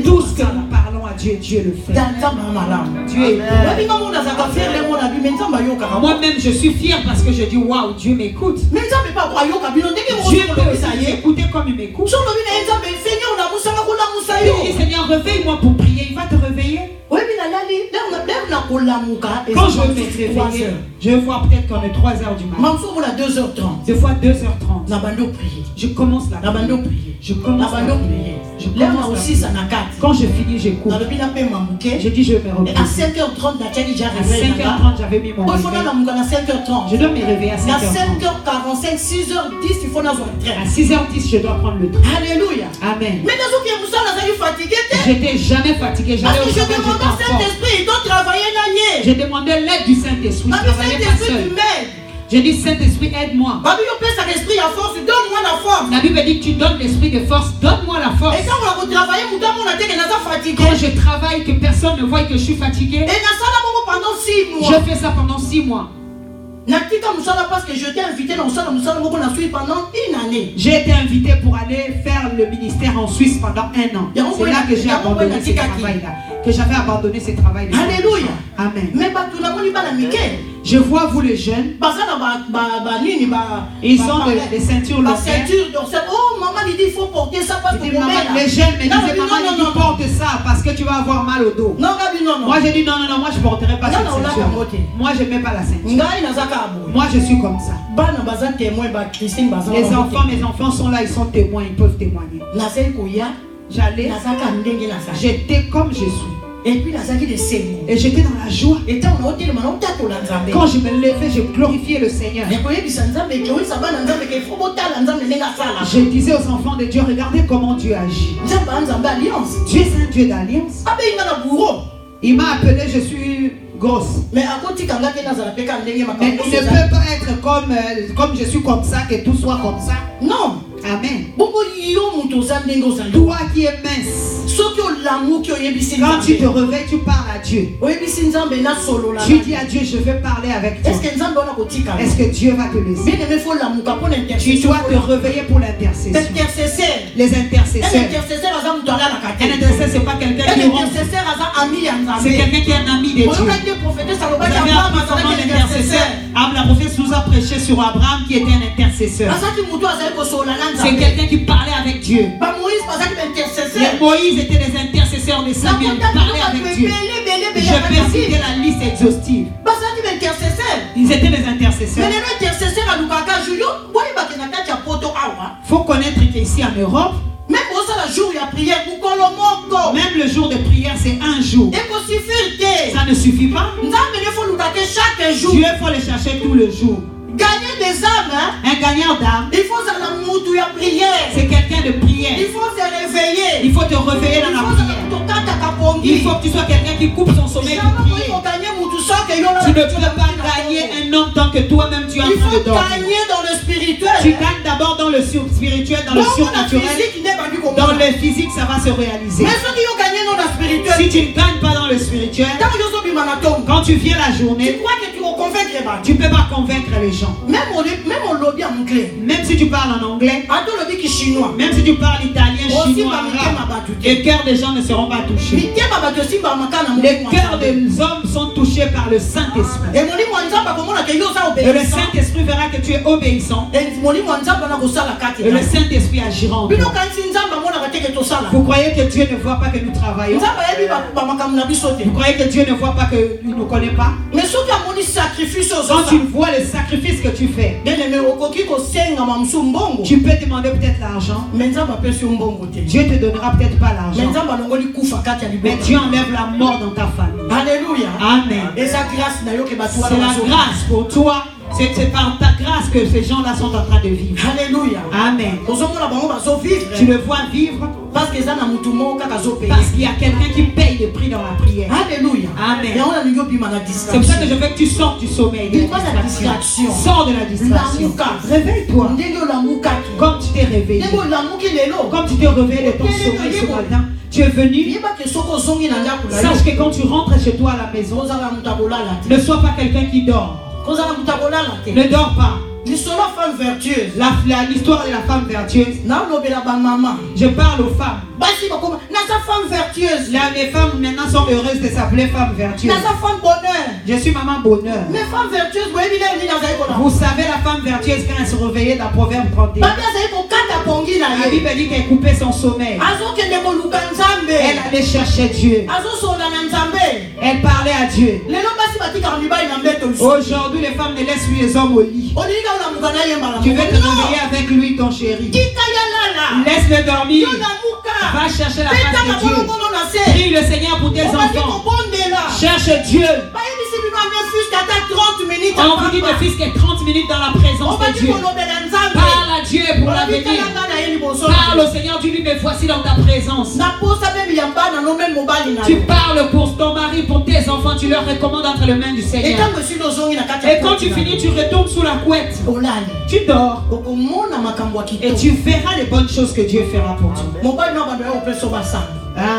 Tout ce que nous parlons à Dieu, Dieu le fait. Dieu est bon. Moi-même, je suis fier parce que je dis waouh, Dieu m'écoute. Dieu peut m'écouter comme il m'écoute. Seigneur, réveille-moi pour prier. Il va te réveiller. Quand je vais me réveiller, je vais voir peut-être qu'on est 3 heures du matin. 2h30. Des fois 2h30. Je commence la prière. Je commence la prière. Quand je finis, je cours. Je dis je vais me réveiller. À 5h30, j'avais mis mon réveil. Je dois me réveiller à 5h30. À 5h45, 6h10, il faut à 6h10, je dois prendre le train. Alléluia. Amen. Mais j'étais jamais fatigué. Parce que je demandais au Saint-Esprit, il doit travailler l'année. J'ai demandé l'aide du Saint-Esprit. Je travaillais pas seul. J'ai dit Saint-Esprit, aide-moi. La Bible dit que tu donnes l'esprit de force. Donne-moi la force. Et quand on travaille, quand je travaille, que personne ne voit que je suis fatigué. Je fais ça pendant 6 mois. Parce que je t'ai invité pendant une année. J'ai été invité pour aller faire le ministère en Suisse pendant 1 an. C'est là que j'ai abandonné ce travail-là. Que j'avais abandonné ce travail-là. Alléluia. Amen. Je vois vous les jeunes. Ils ont des ceintures locales. Oh maman, il dit il faut porter ça parce que les jeunes me disaient maman, il dit porte ça parce que tu vas vas avoir mal au dos. Non, Gabi, non, non. Moi, j'ai dit non, non, non, moi je ne porterai pas cette ceinture. Moi, je ne mets pas la ceinture. Moi, je suis comme ça. Les enfants, mes enfants sont là, ils sont témoins, ils peuvent témoigner. J'allais, j'étais comme je suis. Et puis et j'étais dans la joie. Quand je me levais, je glorifiais le Seigneur. Je disais aux enfants de Dieu, regardez comment Dieu agit. Dieu est un Dieu d'alliance. Il m'a appelé, je suis grosse. Mais il ne peut pas être comme je suis comme ça, que tout soit comme ça. Non. Amen. Toi qui es mince, quand tu te réveilles, tu parles à Dieu. Tu dis à Dieu, je veux parler avec toi. Est-ce que Dieu va te laisser? Tu dois te réveiller pour l'intercession. Les intercesseurs. Un intercesseur, ce n'est pas quelqu'un qui rentre. C'est quelqu'un qui est un ami de Dieu. Vous avez appris comment l'intercesseur. La prophétie nous a prêché sur Abraham qui était un intercesseur. C'est quelqu'un qui parlait avec Dieu. Moïse était des intercesseurs de Samuel. Ils parlaient avec Dieu. Je peux citer la liste exhaustive. Ils étaient des intercesseurs. Il faut connaître qu'ici en Europe, même le jour de prière, c'est un jour. Ça ne suffit pas. Dieu, il faut le chercher tout le jour. Gagner des âmes, hein? Un gagnant d'âmes. Il faut la prière. C'est quelqu'un de prière. Il faut se réveiller. Il faut te réveiller dans la prière. Il faut que tu sois quelqu'un qui coupe son sommeil pour prier. Tu ne peux pas gagner un homme tant que toi-même tu es en train de dormir. Il faut gagner dans le spirituel. Tu gagnes d'abord dans le spirituel, dans le surnaturel. Dans le physique, ça va se réaliser. Mais ceux qui ont gagné dans le spirituel, si tu ne gagnes pas dans le spirituel, quand tu viens la journée, tu crois que tu vas convaincre. Tu ne peux pas convaincre les gens. Même au lobby en anglais. Même si tu parles en anglais. Chinois. Même si tu parles italien, chinois, arabe, les cœurs des gens ne seront pas touchés. Les cœurs des hommes sont touchés par le Saint-Esprit. Et le Saint-Esprit verra que tu es obéissant. Et le Saint-Esprit agira en toi. Vous croyez que Dieu ne voit pas que nous travaillons? Vous croyez que Dieu ne voit pas qu'il ne nous connaît pas? Quand tu vois le sacrifice que tu fais, tu peux demander peut-être l'argent. Dieu te donnera peut-être pas l'argent. Mais Dieu enlève la mort dans ta famille. Alléluia. Amen. C'est la grâce pour toi. C'est par ta grâce que ces gens-là sont en train de vivre. Alléluia. Amen. Tu le vois vivre parce qu'il y a quelqu'un qui paye le prix dans la prière. Alléluia. Amen. C'est pour ça que je veux que tu sortes du sommeil, de la distraction. Sors de la distraction. Réveille-toi. Comme tu t'es réveillé. Comme tu t'es réveillé de ton sommeil ce matin. Tu es venu. Sache que quand tu rentres chez toi à la maison, ne sois pas quelqu'un qui dort. Ne dors pas. L'histoire de la femme vertueuse. L'histoire de la femme vertueuse. Je parle aux femmes. Les femmes maintenant sont heureuses de s'appeler femme vertueuse. Je suis maman bonheur. Mais femme vertueuse, vous savez la femme vertueuse quand elle se réveillait dans Proverbe 31. La Bible dit qu'elle coupait son sommeil. Elle allait chercher Dieu. Elle parlait à Dieu. Aujourd'hui les femmes ne laissent plus les hommes au lit. Tu veux te réveiller avec lui ton chéri. Laisse-le dormir. Va chercher la face de Dieu. Prie le Seigneur pour tes enfants. Cherche Dieu. On vous dit ne fût-ce que 30 minutes dans la présence de Dieu. Parle à Dieu pour l'avenir. Parle au Seigneur, dis-lui, mais voici dans ta présence. Tu parles pour ton mari, pour tes enfants, tu leur recommandes entre les mains du Seigneur. Et quand tu finis, tu retournes sous la couette. Tu dors. Et tu verras les bonnes choses que Dieu fera pour toi.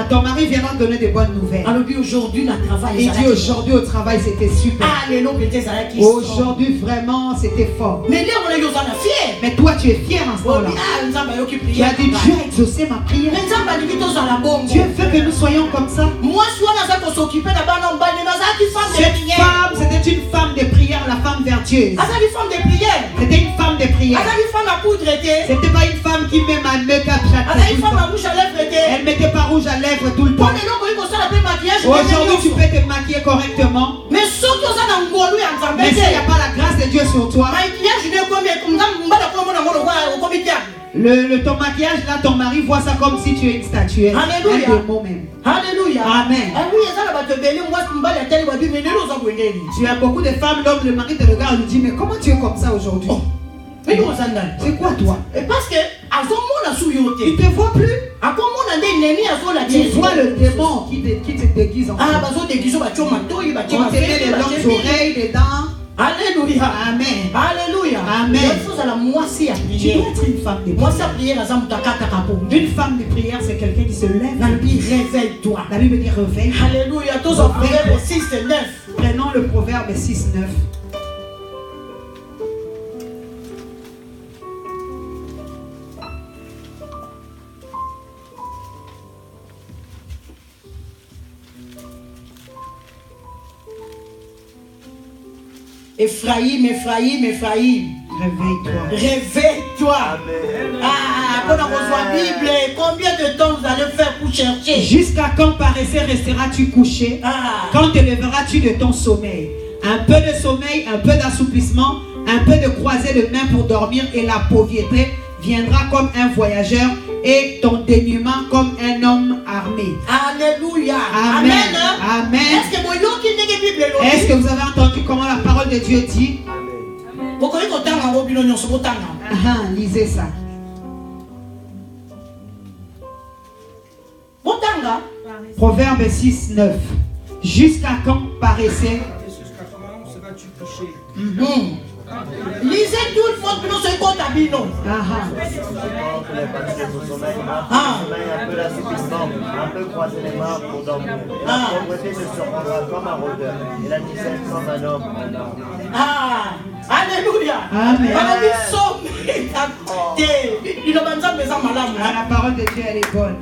Ton mari viendra te donner des bonnes nouvelles. Il dit aujourd'hui au travail c'était super. Aujourd'hui vraiment c'était fort. Mais toi tu es fier en ce moment-là. Tu as dit Dieu a exaucé ma prière. Dieu veut que nous soyons comme ça. Cette femme c'était une femme de prière, la femme vertueuse. C'était une femme de prière. C'était pas une femme qui met ma make-up chaque jour. Elle mettait pas rouge à lèvres tout le temps. Aujourd'hui, tu peux te maquiller correctement. Mais s'il n'y a pas la grâce de Dieu sur toi, ton maquillage là, ton mari voit ça comme si tu es une statuette. Alléluia. Alléluia. Amen. Tu as beaucoup de femmes, l'homme, le mari te regarde et lui dit, mais comment tu es comme ça aujourd'hui? C'est quoi toi? Parce que il ne te voit plus. Tu vois le démon qui te déguise en toi. On te met les longues oreilles, les dents. Alléluia. Amen. Alléluia. Amen. Tu dois être une femme de prière. Une femme de prière, c'est quelqu'un qui se lève. Réveille-toi. La Bible dit réveille. Alléluia. Tous en Proverbe 6 et 9. Prenons le proverbe 6, 9. Ephraïm, Ephraïm, Ephraïm. Réveille-toi. Réveille-toi. Ah, quand on reçoit la Bible, combien de temps vous allez faire pour chercher? Jusqu'à quand paresseux resteras-tu couché? Quand te lèveras-tu de ton sommeil? Un peu de sommeil, un peu d'assouplissement, un peu de croiser de main pour dormir et la pauvreté viendra comme un voyageur et ton dénuement comme un homme armé. Alléluia. Amen. Amen. Est-ce que vous avez entendu comment la parole de Dieu dit? Lisez ça. Proverbe 6, 9. Jusqu'à quand paresseux? Seras-tu couché? Lisez tout le monde pour ce compte à Bino. Un peu l'assouplissement, un peu croiser les mains pour dormir. La pauvreté se surprendra comme un rôdeur et la misère comme un homme. Alléluia. Amen. La parole de Dieu, elle est bonne.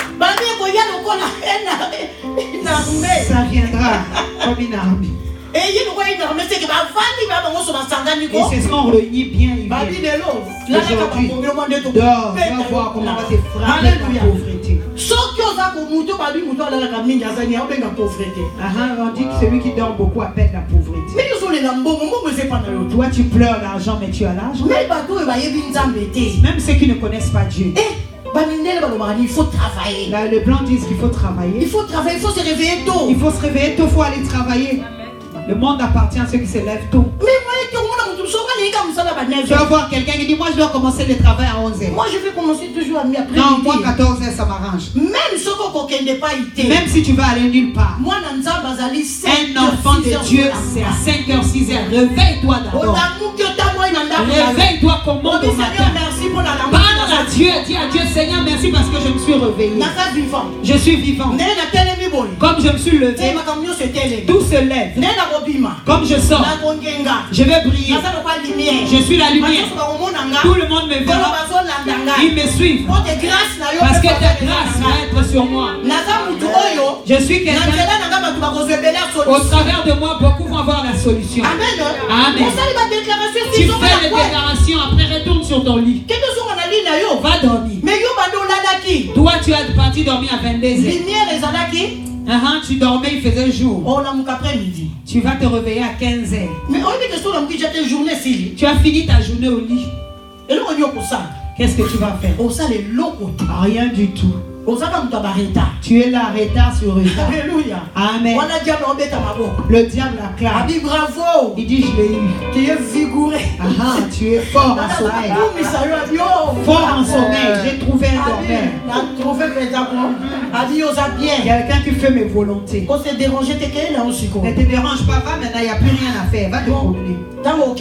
Ça viendra comme une armée. Et c'est ce qu'on réunit bien. Aujourd'hui, dors, va voir comment on va te frapper la pauvreté. On dit que celui qui dort beaucoup appelle la pauvreté. Toi tu pleures l'argent mais tu as l'argent. Même ceux qui ne connaissent pas Dieu. Il faut travailler. Là, les blancs disent qu'il faut travailler. Il faut travailler, il faut se réveiller tôt. Il faut se réveiller tôt, il faut aller travailler. Le monde appartient à ceux qui se lèvent tôt. Mais tu vas voir quelqu'un qui dit moi je dois commencer le travail à 11h. Moi je vais commencer toujours à mi après. Non, moi 14h ça m'arrange. Même si tu vas aller nulle part. Un enfant de Dieu c'est à 5h, 6h. Réveille-toi d'abord. Réveille-toi comment au matin. Parle à Dieu, dis à Dieu Seigneur merci parce que je me suis réveillé. Je suis vivant. Comme je me suis levé, tout se lève. Comme je sors, je vais briller. Je suis la lumière. Tout le monde me verra. Ils me suivent. Parce que ta grâce va être sur moi. Je suis quelqu'un. Au travers de moi, beaucoup vont avoir la solution. Amen. Tu fais les déclarations, après retourne sur ton lit. Va dormir. Toi, tu as parti dormir à 22h. Tu dormais, il faisait jour. Tu vas te réveiller à 15h. Tu as fini ta journée au lit. Qu'est-ce que tu vas faire? Rien du tout. Tu es là, retard sur retard. Alléluia. Amen. Le diable acclame. Bravo. Il dit je l'ai eu. Tu es vigoureux. Tu es fort en sommeil. Fort en sommeil. J'ai trouvé un dormeur. Quelqu'un qui fait mes volontés. Ne te dérange pas, va maintenant, il n'y a plus rien à faire. Va te promener. Quand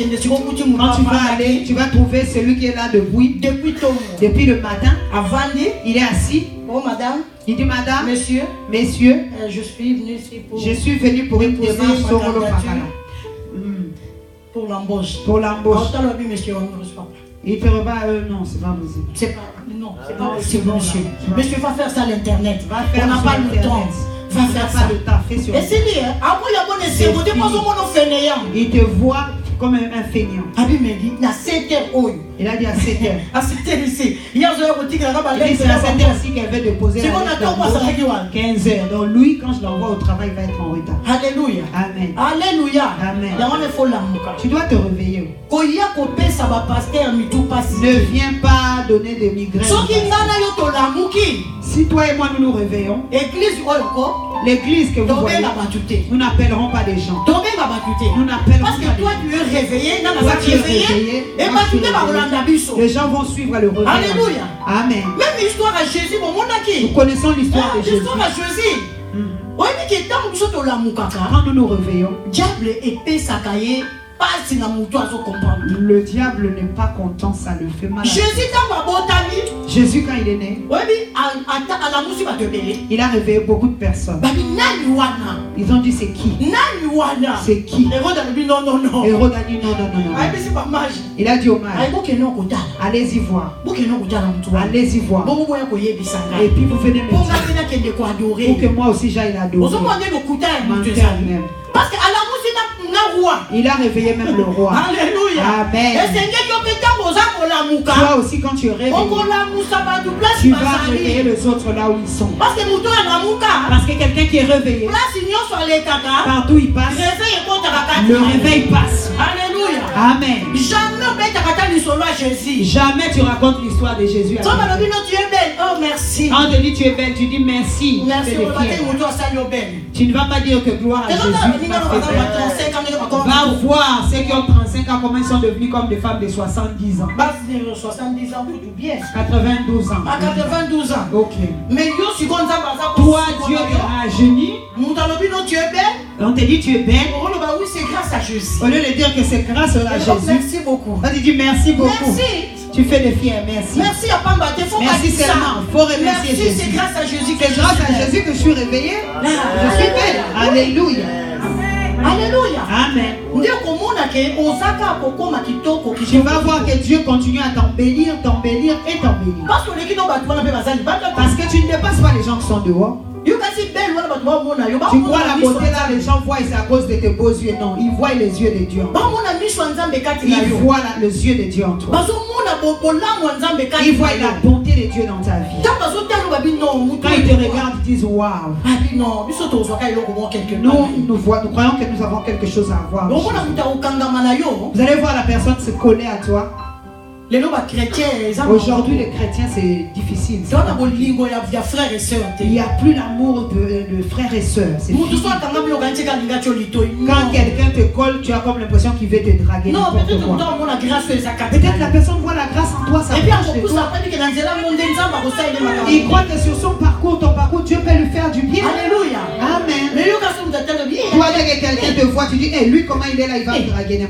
tu vas aller, tu vas trouver celui qui est là depuis le matin. Il est assis. Oh madame. Il dit madame. Messieurs. Je suis venu pour une démarche sur le pour l'embauche. Il te rebat, non, c'est pas possible. C'est pas possible, monsieur. Monsieur va faire ça à l'internet. On n'a pas le temps. Va faire ça. Fais sur. Et c'est lié. Il te voit comme un feignant. Il a dit à 7 heures. À 7 heures ici. Hier, j'ai dit c'est à 7 heures ici qu'elle veut déposer la lettre. 15 heures. Donc lui, quand je l'envoie au travail, il va être en retard. Alléluia. Amen. Alléluia. Amen. Amen. Tu dois te réveiller. Ne viens pas donner des migraines. Si toi et moi nous nous réveillons, l'église que vous voyez, nous n'appellerons pas des gens. Nous n'appellerons parce que toi tu es réveillé, et les gens vont suivre le réveil. Alléluia. Amen. Même l'histoire à Jésus, nous connaissons l'histoire de Jésus. L'histoire à Jésus. Quand nous nous réveillons, diable épée sakaye. Le diable n'est pas content, ça le fait mal. Jésus quand il est né, il a réveillé beaucoup de personnes. Ils ont dit c'est qui? C'est qui? Hérode a dit non. Hérode a dit non. Il a dit au mari, allez-y voir. Allez-y voir. Et puis vous venez me dire pour que moi aussi j'aille l'adorer. Parce qu'à la il a réveillé même le roi. Alléluia. Amen. Toi aussi quand tu réveilles, tu vas réveiller les autres là où ils sont. Parce que quelqu'un qui est réveillé, partout il passe, le réveil passe. Alléluia. Amen. Jamais tu racontes l'histoire de Jésus. Tu es belle. Oh merci. Quand on te dit tu es belle, tu dis merci. Tu ne vas pas dire que gloire à Jésus. Va voir ceux qui ont 35 ans, comment ils sont devenus comme des femmes de 70 ans. 70 ans, bien. 92 ans. À 92 ans. Ok. Mais toi, Dieu te rajeunit. Tu es belle. On te dit tu es belle. Oui, c'est grâce à Jésus. Au lieu de dire que c'est grâce à Jésus. Merci beaucoup. On te dit merci beaucoup. Merci. Tu fais des fiers, merci. Merci à Pamba. Merci seulement. Il faut remercier Jésus. C'est grâce à Jésus. C'est grâce à Jésus que je suis réveillée. Je suis belle. Alléluia. Alléluia. Amen. Tu vas voir que Dieu continue à t'embellir, t'embellir et t'embellir. Parce que tu ne dépasses pas les gens qui sont dehors. Tu crois la beauté là, les gens voient et c'est à cause de tes beaux yeux. Non, ils voient les yeux de Dieu. Ils voient les yeux de Dieu en toi. Ils voient la bonté de Dieu dans ta vie. Quand ils te regardent, ils disent waouh. Nous croyons que nous avons quelque chose à voir. Vous allez voir la personne se coller à toi. Aujourd'hui, les chrétiens, c'est difficile. Il n'y a plus l'amour de frères et sœurs. Quand quelqu'un te colle, tu as comme l'impression qu'il veut te draguer. Non, peut-être la personne voit la grâce en toi. Ça il croit que sur son parcours, ton parcours, Dieu peut lui faire du bien. Alléluia. Amen. Toi, dès que quelqu'un te voit, tu dis, hey, lui, comment il est là, il va me draguer. Il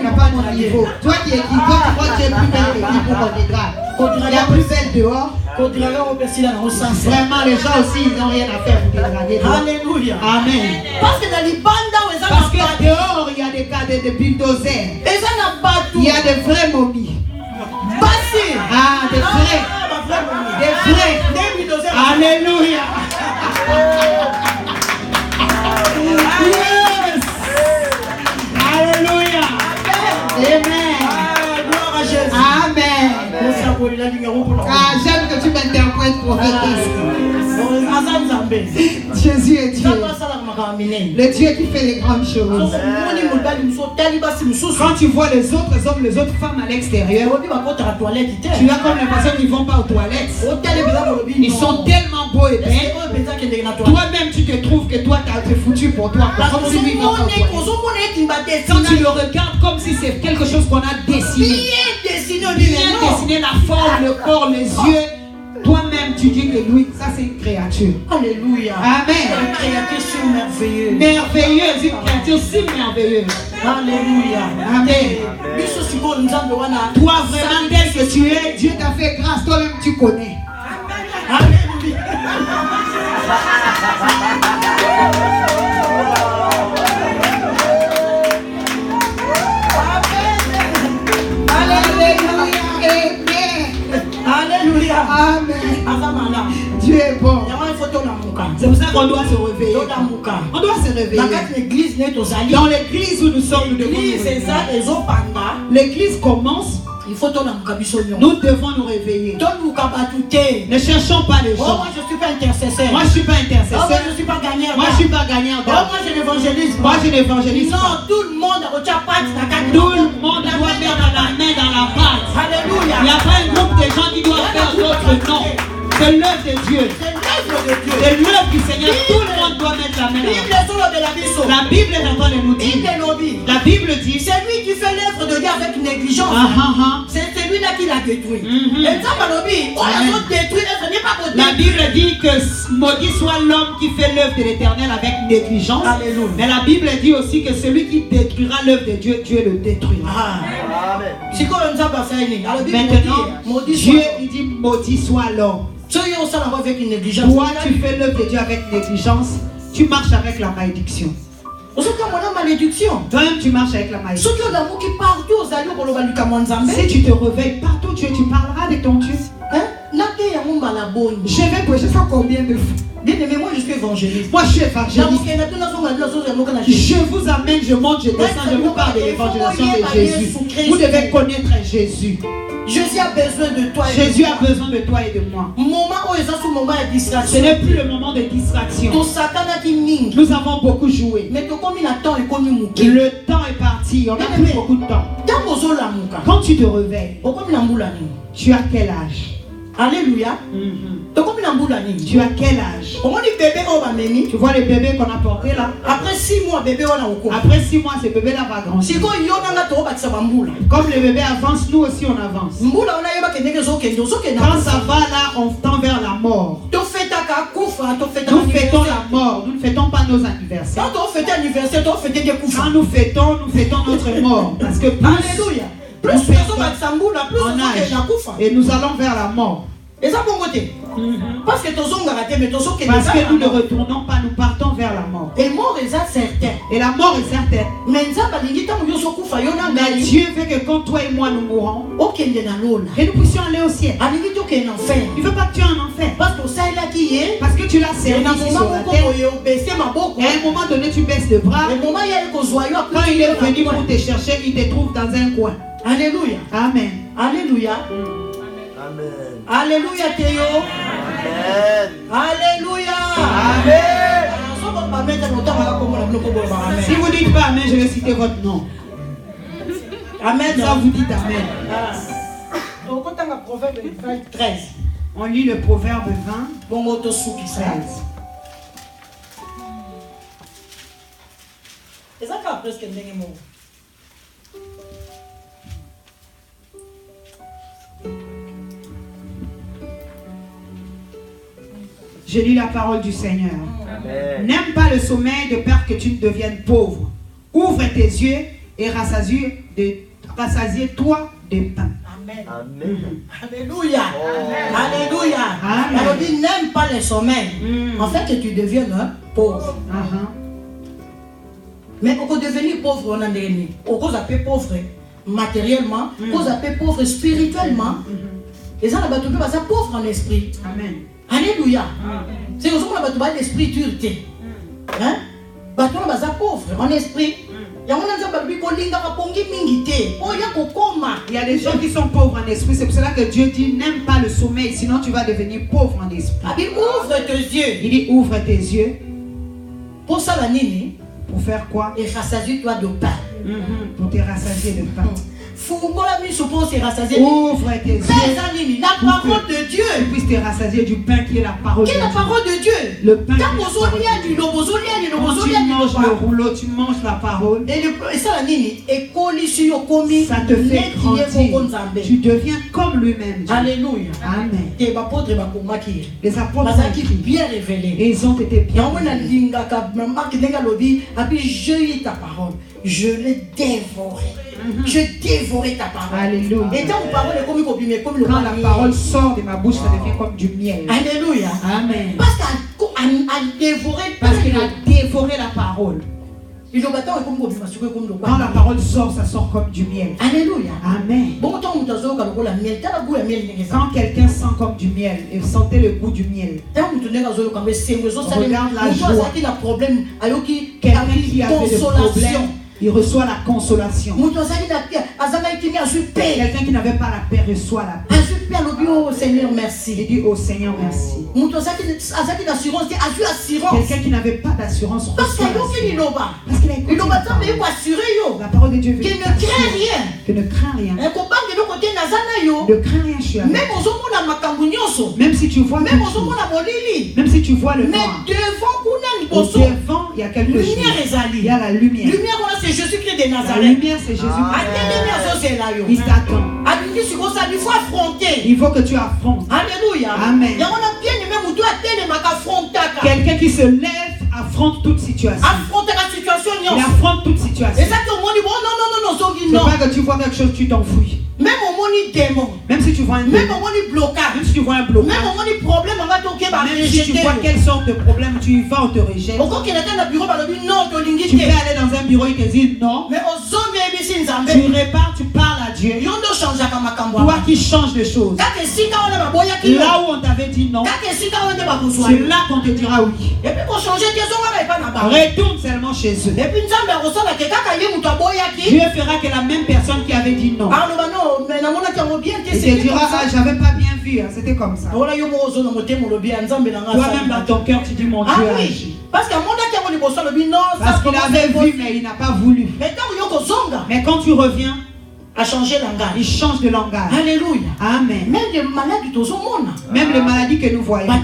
n'a pas mon niveau. Toi qui es qui crois que tu es plus belle que lui pour qu'on te drague. Il y a plus belle dehors. Vraiment, les gens aussi, ils n'ont rien à faire pour te draguer. Alléluia. Amen. Parce que dehors, il y a des cas de bulldozers. Il y a des vrais momies. Ah, des vrais. Des vrais. Alléluia. Yes. Alléluia. Amen. Gloire à Jésus. Amen. Ah, j'aime que tu m'interprètes prophétesse. Jésus est Dieu. Le Dieu qui fait les grandes choses. Quand tu vois les autres hommes, les autres femmes à l'extérieur, tu as comme l'impression qu'ils ne vont pas aux toilettes. Ils sont tellement beaux et belles. Toi-même, tu te trouves que toi, tu es foutu pour toi. Comme si lui va pas aux toilettes. Quand tu le regardes comme si c'est quelque chose qu'on a dessiné. Bien dessiné, la forme, le corps, les yeux. Toi-même, tu dis que lui, ça c'est une créature. Alléluia. Amen. Une créature si merveilleuse. Merveilleuse, une créature si merveilleuse. Alléluia. Amen. Toi, vraiment, tel que tu es, Dieu t'a fait grâce. Toi-même, tu connais. Alléluia. Alléluia. Amen. Dieu est bon. C'est pour ça qu'on doit se réveiller. On doit se réveiller. Dans l'église où nous sommes, nous devons nous réveiller. L'église commence. Nous devons nous réveiller. Ne cherchons pas les gens. Moi je suis pas intercesseur. Moi je suis pas intercesseur. Moi je suis pas gagnant. Moi je suis pas gagnant. Moi je n'évangélise pas. Moi je n'évangélise pas. Non, tout le monde Tout le monde doit mettre la main dans la pâte. Alléluia. Il n'y a pas un groupe de gens qui doivent faire d'autres noms. C'est l'œuvre de Dieu. C'est l'œuvre du Seigneur. Tout le monde doit mettre la main dans la pâte. La Bible est en train de nous dire. La Bible dit. C'est lui qui fait l'œuvre de Dieu avec négligence. C'est celui-là qui l'a détruit. Et ça, la Bible dit que maudit soit l'homme qui fait l'œuvre de l'Éternel avec négligence. Alléluia. Mais la Bible dit aussi que celui qui détruira l'œuvre de Dieu, Dieu le détruira. Maintenant, Dieu il dit maudit soit l'homme. Toi tu fais l'œuvre de Dieu avec négligence, tu marches avec la malédiction. Toi-même tu marches avec la malédiction. Si tu te réveilles partout, tu parleras de ton Dieu. Je vais prêcher ça combien de fois? Bien-aimé, moi je suis évangéliste. Moi je suis évangéliste. Je vous amène, je monte, je descends, je vous parle de l'évangélisation de Jésus. Vous devez connaître Jésus. Jésus a besoin de toi. Jésus a besoin de toi et de moi. Ce n'est plus le moment de distraction. Nous avons beaucoup joué. Mais le temps est parti. On n'a plus beaucoup de temps. Quand tu te réveilles, tu as quel âge? Alléluia. Tu as quel âge? Tu vois les bébés qu'on a portés là? Après 6 mois, Après 6 mois, ces bébés là va grandir. Comme les bébés avancent, nous aussi on avance. Quand ça va là, on tend vers la mort. Nous fêtons la mort. Nous ne fêtons pas nos anniversaires. Quand nous fêtons notre mort. Parce que Alléluia. Plus en âge, et nous allons vers la mort. Parce que nous ne retournons pas, nous partons vers la mort. Et mort est certain. Et la mort est certaine. Mais Dieu veut que quand toi et moi nous mourons, et nous puissions aller au ciel. Il ne veut pas que tu aies un enfer. Parce que tu l'as servi sur la terre. Et à un moment donné, tu baisses le bras. Quand il est venu pour te chercher, il te trouve dans un coin. Alléluia. Amen. Alléluia. Amen. Alléluia Théo. Amen. Alléluia. Amen. Si vous dites pas Amen, je vais citer votre nom. Amen. Ça vous dites Amen. Proverbe 13. On lit le proverbe 20. 13. Je lis la parole du Seigneur. N'aime pas le sommeil de peur que tu ne deviennes pauvre. Ouvre tes yeux et rassasie-toi de pain. Amen. Amen. Alléluia. Oh. Alléluia. Amen. Alors dit n'aime pas le sommeil. En fait que tu deviennes pauvre. Mais pour devenir pauvre, on a des on cause appelé pauvre matériellement, cause appelé pauvre spirituellement. Et ça, on a pauvre en esprit. Amen. Alléluia. C'est comme ça qu'on a l'esprit dureté. Hein? Pauvre en esprit. Il y a des gens qui sont pauvres en esprit. C'est pour cela que Dieu dit n'aime pas le sommeil, sinon tu vas devenir pauvre en esprit. Il ouvre tes yeux. Il dit ouvre tes yeux. Pour ça, la nini. Pour faire quoi? Et rassasie-toi de pain. Pour te rassasier de pain. Ouvre tes yeux. La parole de Dieu. Tu puisses te rassasier du pain qui est la parole de Dieu. Quelle est la parole de Dieu? Le pain. Quand tu manges le rouleau, tu manges la parole. Et ça te fait grandir. Tu deviens comme lui-même. Alléluia. Amen. Les apôtres sont bien révélés. Et ils ont été bien révélés. J'ai ta parole. Je l'ai dévoré. Je dévorais ta parole. Alléluia. Et quand la parole sort de ma bouche, ça devient comme du miel. Alléluia. Amen. Parce qu'il a dévoré la parole. Quand la parole sort, ça sort comme du miel. Alléluia. Amen. Quand quelqu'un sent comme du miel, et sentez le goût du miel, regarde la joie. Quelqu'un qui a fait des problèmes, il reçoit la consolation. Quelqu'un qui n'avait pas la paix reçoit la paix. Oh Seigneur, merci. Il dit au Seigneur merci. Quelqu'un qui n'avait pas d'assurance reçoit l'assurance. Parce qu'il a écouté la parole de Dieu veut dire que ne crains rien. Ne crains rien, je suis avec toi. Même si tu vois même si tu vois le noir, devant il y a quelque chose. Il y a la lumière. C'est Jésus-Christ de Nazareth. La lumière, c'est Jésus-Christ. Il t'attend. Il faut que tu affrontes. Alléluia. Amen. Quelqu'un qui se lève affronte toute situation. Il affronte toute situation. C'est pas que tu vois quelque chose, tu t'enfuis. Même si tu vois un démon, même si tu vois un blocage, même si tu vois quelle sorte de problème, tu y vas, on te rejette. Tu peux aller dans un bureau, il te dit non. Tu répares, tu parles à Dieu. Toi qui changes les choses. Là où on t'avait dit non, c'est là qu'on te dira oui. Retourne seulement chez eux. Dieu fera que la même personne qui avait dit non. Et te dira, ah, j'avais pas bien vu, hein. C'était comme ça. Toi-même dans ton cœur, tu dis, mon Dieu a agi. Parce qu'il avait vu, mais il n'a pas voulu. Mais quand tu reviens, a changé de langage. Il change de langage. Alléluia. Amen. Même les maladies même les maladies que nous voyons. On a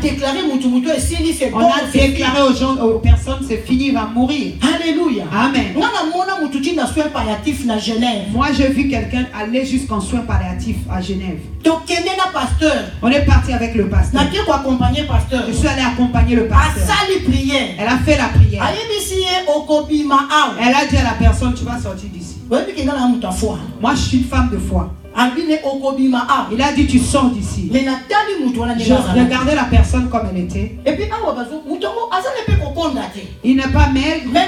déclaré aux gens, aux personnes, c'est fini, il va mourir. Alléluia. Amen. Moi j'ai vu quelqu'un aller jusqu'en soins palliatifs à Genève. On est parti avec le pasteur. Je suis allé accompagner le pasteur. Elle a fait la prière. Elle a dit à la personne, tu vas sortir d'ici. Moi je suis une femme de foi. Il a dit tu sors d'ici. Je regardais la personne comme elle était. Il n'est pas maigre. Mais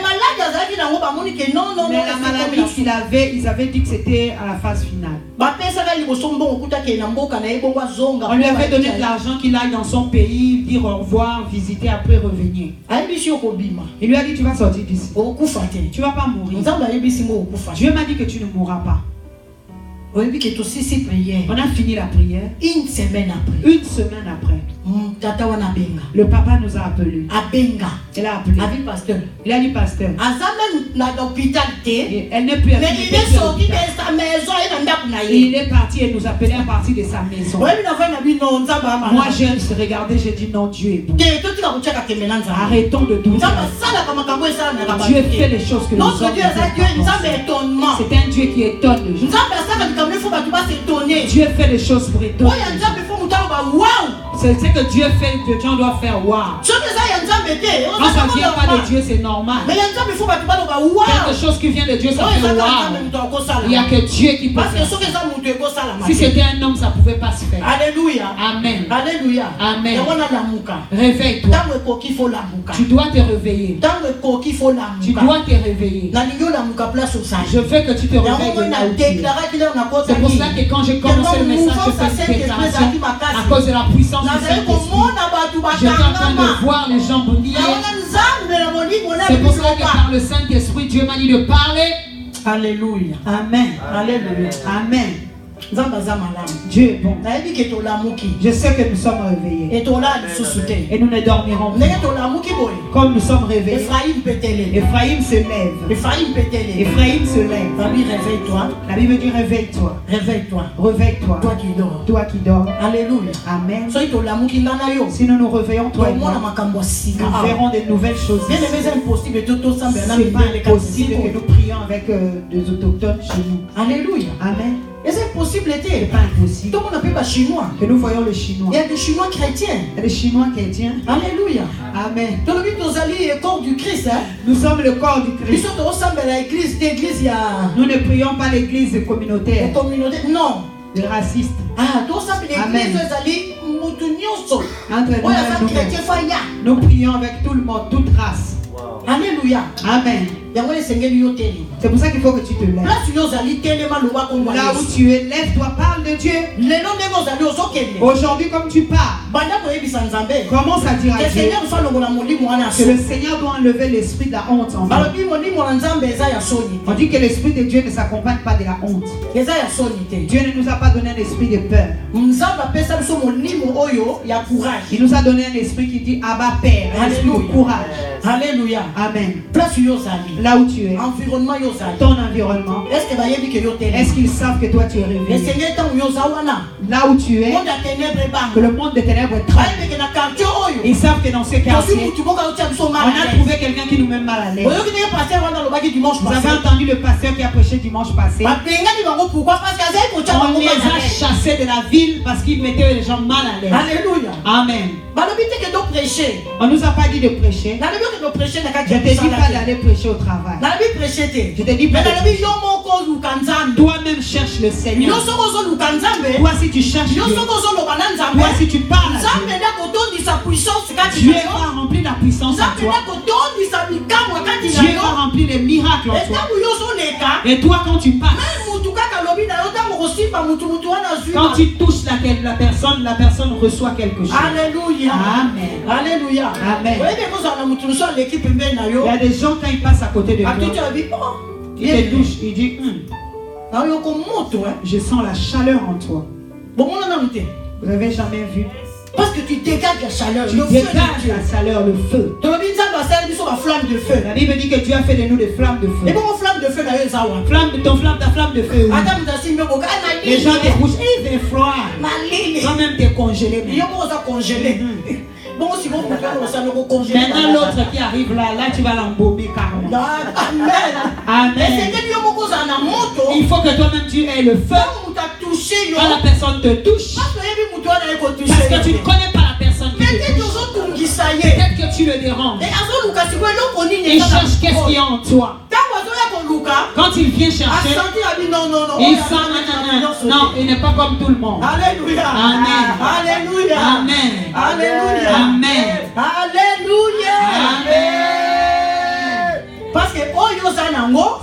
la maladie qu'il avait, ils avaient dit que c'était à la phase finale. On lui avait donné de l'argent qu'il aille dans son pays, dire au revoir, visiter, après revenir. Il lui a dit tu vas sortir d'ici. Tu ne vas pas mourir. Dieu m'a dit que tu ne mourras pas. On a fini la prière. Une semaine après. Le papa nous a appelés. Il a appelé. Il a dit pasteur. Elle n'est plus à il est parti et nous appelait à partir de sa maison. Moi j'ai regardé, j'ai dit non, Dieu est bon. Arrêtons de douter. Dieu fait les choses que nous sommes. C'est un Dieu qui étonne les gens. Dieu fait les choses pour étonner. C'est ce que Dieu fait, que Dieu doit faire waouh. Quand ça ne vient pas de Dieu, c'est normal. Quelque chose qui vient de Dieu, ça fait waouh. Il n'y a que Dieu qui peut faire ça. Si c'était un homme, ça ne pouvait pas se faire. Alléluia. Amen. Alléluia. Amen. Réveille-toi. Tu dois te réveiller. Tu dois te réveiller. Je veux que tu te réveilles de là où tu es. C'est pour cela que quand j'ai commencé le message, je fais une déclaration à cause de la puissance du Saint-Esprit. J'étais en train de voir les gens bondir. C'est pour cela que par le Saint-Esprit, Dieu m'a dit de parler. Alléluia. Amen. Alléluia. Amen. Dieu est bon. Je sais que nous sommes réveillés. Et nous ne dormirons pas. Comme nous sommes réveillés. Ephraïm se lève. Ephraïm se lève. La Bible dit réveille-toi. Réveille-toi. Toi qui dors. Alléluia. Amen. Si nous nous réveillons, toi et moi, nous verrons de nouvelles choses. Ce n'est pas impossible que nous prions avec des autochtones chez nous. Alléluia. Amen. Et c'est possible, c'est pas impossible. Tout le monde n'a pas chinois. Que nous voyons le chinois. Il y a des chinois chrétiens. Il y a des chinois chrétiens. Alléluia. Amen. Dans le but, nous allons le corps du Christ. Nous sommes le corps du Christ. Nous ne prions pas l'église communautaire. Non. Les racistes. Amen. Nous prions avec tout le monde, toute race. Alléluia. Amen. C'est pour ça qu'il faut que tu te lèves. Là où tu es, lève-toi, parle de Dieu. Aujourd'hui, comme tu parles, commence à dire à Dieu que le Seigneur doit enlever l'esprit de la honte en nous. On dit que l'esprit de Dieu ne s'accompagne pas de la honte. Dieu ne nous a pas donné un esprit de peur. Il nous a donné un esprit qui dit Abba Père, un esprit de courage. Alléluia. Amen. Là où tu es, ton environnement, est-ce qu'ils savent que toi tu es réveillé? Là où tu es, que le monde des ténèbres tremble. Ils savent que dans ce quartier, on a trouvé quelqu'un qui nous met mal à l'aise. Vous avez entendu le pasteur qui a prêché dimanche passé. On les a chassés de la ville parce qu'ils mettaient les gens mal à l'aise. Alléluia. Amen. On nous a pas dit de prêcher. Je ne te dis pas d'aller prêcher au travail. Je te dis pas toi-même cherche le Seigneur. Toi si tu cherches Dieu, toi si tu parles à Dieu, Dieu va remplir la puissance en toi. Dieu va remplir les miracles en toi. Et toi quand tu passes, quand tu touches la personne reçoit quelque chose. Alléluia. Amen. Alléluia. Amen. Il y a des gens quand ils passent à côté de toi, ils te touchent, ils disent je sens la chaleur en toi. Vous n'avez jamais vu? Parce que tu dégages la chaleur. Tu dégages la chaleur, le feu. La Bible dit que Dieu a fait de nous des flammes de feu. Et comment flamme de feu d'ailleurs ça? Ta flamme de feu. Les gens te couchent, il fait froid. Toi-même t'es congelé. Maintenant l'autre qui arrive là tu vas l'embaumer carrément. Amen. Il faut que toi-même tu aies le feu. Quand la personne te touche, parce que tu ne connais pas la personne qui te touche. Peut-être que tu le déranges. Il cherche qu'est-ce qu'il y a en toi. Quand il vient chercher, il sent non, il n'est pas comme tout le monde. Alléluia. Amen. Alléluia. Amen. Alléluia. Amen. Alléluia. Amen. Parce que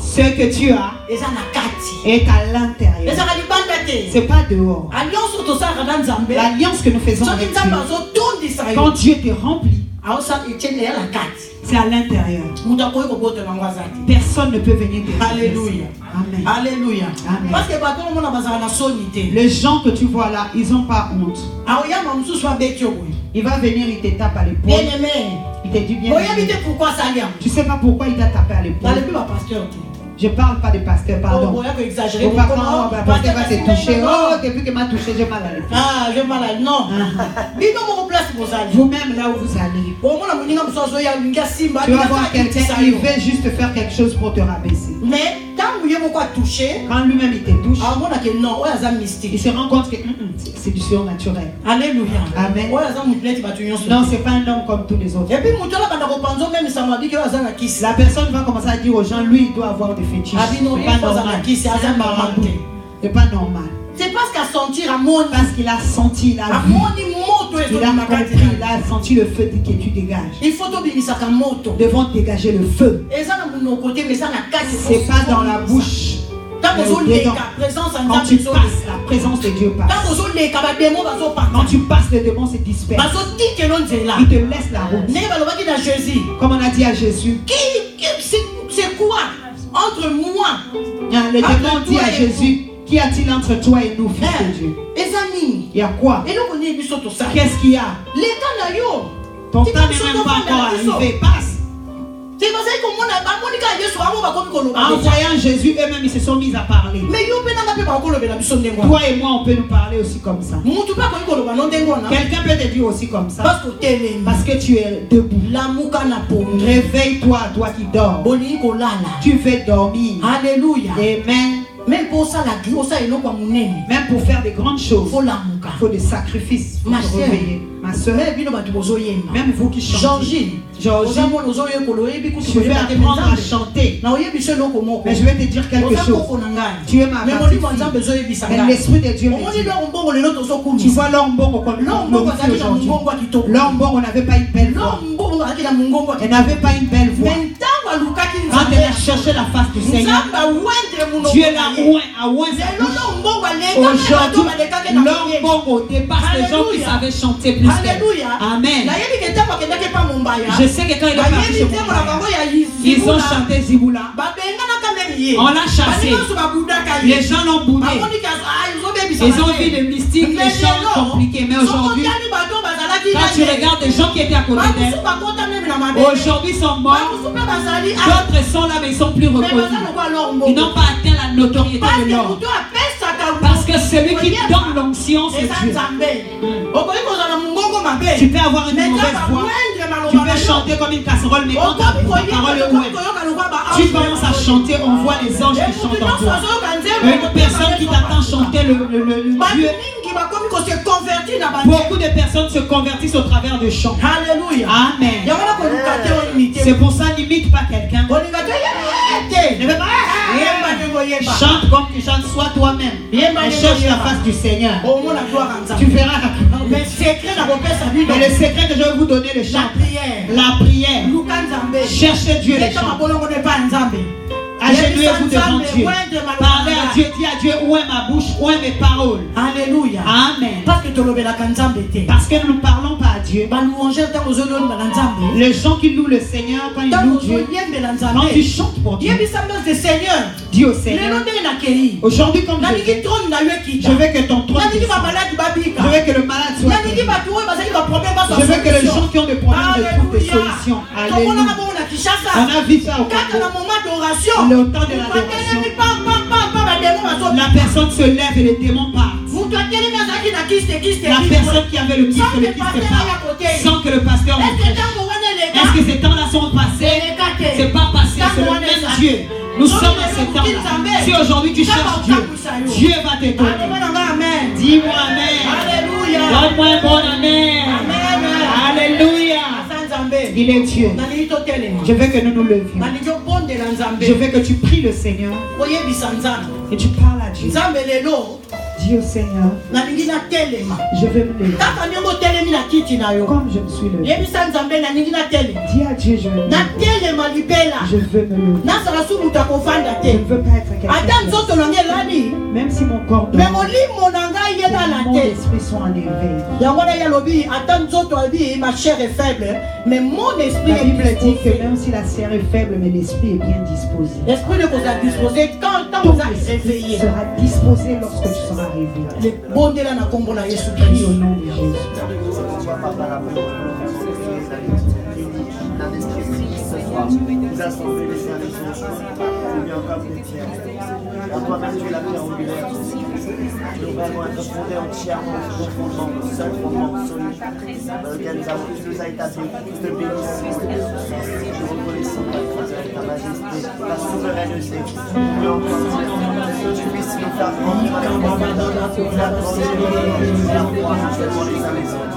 ce que tu as est à l'intérieur. C'est pas dehors. L'alliance que nous faisons avec Dieu, quand Dieu te remplit, c'est à l'intérieur. Personne ne peut venir te remplir. Alléluia. Amen. Alléluia. Amen. Parce que les gens que tu vois là, ils n'ont pas honte. Il va venir, il te tape à l'épaule. Il te dit bien. Tu sais pas pourquoi il t'a tapé à l'épaule. Je parle pas de pasteur, pardon. Faut pas croire, le pasteur va te toucher. Oh, depuis qu'il m'a touché, j'ai mal à l'épaule. Ah, j'ai mal à l'épaule. Non. Vous-même, là où vous allez, tu vas voir quelqu'un qui veut juste faire quelque chose pour te rabaisser. Mais quand lui-même il te touche, il se rend compte que c'est du surnaturel. Alléluia. Amen. Non, c'est pas un homme comme tous les autres. Et puis, la personne va commencer à dire aux gens, lui il doit avoir des fétiches. C'est pas normal. C'est parce qu'à sentir à mon, parce qu'il a senti, il a vu, il a compris, il a senti le feu que tu dégages. Il faut devant dégager le feu. C'est pas dans la bouche. Quand tu passes, la présence de Dieu passe. Quand tu passes, les démons se dispersent. Il te laisse la route. Comme on a dit à Jésus, c'est quoi entre moi? Le démon dit à Jésus, qu'y a-t-il entre toi et nous, fils de Dieu? Il y a quoi? Qu'est-ce qu'il y a? Ton temps n'est même pas encore arrivé. Passe. En voyant Jésus, eux-mêmes ils se sont mis à parler. Toi et moi, on peut nous parler aussi comme ça. Quelqu'un peut te dire aussi comme ça. Parce que tu es debout. Réveille-toi, toi qui dors. Tu veux dormir. Alléluia. Amen. Même pour ça, même pour faire des grandes choses, il faut des sacrifices pour te réveiller. Ma soeur, même vous qui chantez, Georgie, tu veux apprendre à chanter. Mais je vais te dire quelque chose. Tu es ma petite fille. Mais l'esprit de Dieu me dit. Tu vois l'ombongo comme aujourd'hui. L'ombongo, on n'avait pas une belle voix. Elle n'avait pas une belle voix. Quand elle a cherché la face du Seigneur, Dieu l'a oint sa bouche. Aujourd'hui, l'homme dépasse les gens qui savaient chanter plus qu'elle. Amen. Je sais que quand il est parti chez Mumbai, ils ont chanté Ziboula. On l'a chassé. Les gens l'ont boudé. Ils ont vu des mystiques, des chants compliqués. Mais aujourd'hui, quand tu regardes des gens qui étaient à côté d'elle, aujourd'hui sont morts. D'autres sont là, mais ils sont plus reconnus. Ils n'ont pas atteint la notoriété de l'homme. Parce que celui qui donne l'onction, c'est Dieu. Tu peux avoir une mauvaise voix. Tu peux chanter comme une casserole, mais quand ta parole est ouée, tu commences à chanter, on voit les anges qui chantent en toi. Une personne qui t'attend chanter le Dieu. Beaucoup de personnes se convertissent au travers de chants. Alléluia. Amen. C'est pour ça, n'imite pas quelqu'un. Chante comme tu chantes, sois toi-même. Et cherche la face du Seigneur. Tu verras. Mais le secret que je vais vous donner, le chant. La prière. Cherchez Dieu, les chants. Agenouillez-vous devant Dieu. Parlez à Dieu. Dis à Dieu, où est ma bouche, où est mes paroles. Alléluia. Amen. Parce que nous ne parlons pas à Dieu. Les gens qui louent le Seigneur, quand ils louent Dieu, quand ils chantent pour Dieu, dis au Seigneur, aujourd'hui comme je veux que ton trône descende. Je veux que le malade soit guéri. Je veux que les gens qui ont des problèmes de trouvent des solutions. Alléluia. On a vu ça au Congo. Le temps de l'adoration, la personne se lève et les démons partent. La personne qui avait le kyste part sans que le pasteur ne prêche. Est-ce que ces temps-là sont passés? C'est pas passé, c'est le même Dieu. Nous sommes dans ces temps-là. Si aujourd'hui tu cherches Dieu, Dieu va te donner. Dis-moi Amen. Donne-moi un bon Amen. Alléluia. Il est Dieu. Je veux que nous nous levions. Je veux que tu pries le Seigneur et tu parles à Dieu. Dis au Seigneur, je veux me lever. Comme je me suis levé. Dis à Dieu, je veux me lever. Je veux me lever. Je ne veux pas être quelqu'un. Même si mon corps dort, mon esprit soit en éveil. Ma chair est faible, mais mon esprit la Bible dit que même si la chair est faible, mais l'esprit est bien disposé. L'esprit ne vous a disposé quand vous êtes réveillé. Sera disposé lorsque tu seras réveillé. Le bon de la Nakombo la Jésus Christ au nom de Jésus. Nous assembler les services Seigneur comme des pierres. En toi-même, tu es la pierre angulaire. Nous vraiment être fondés entièrement sur ton fondement, le seul fondement solide dans lequel tu nous as établis. Nous te bénissons. Nous reconnaissons ta majesté, ta souveraineté. Nous encore que tu puisses nous faire entrer dans la foi, les uns les autres.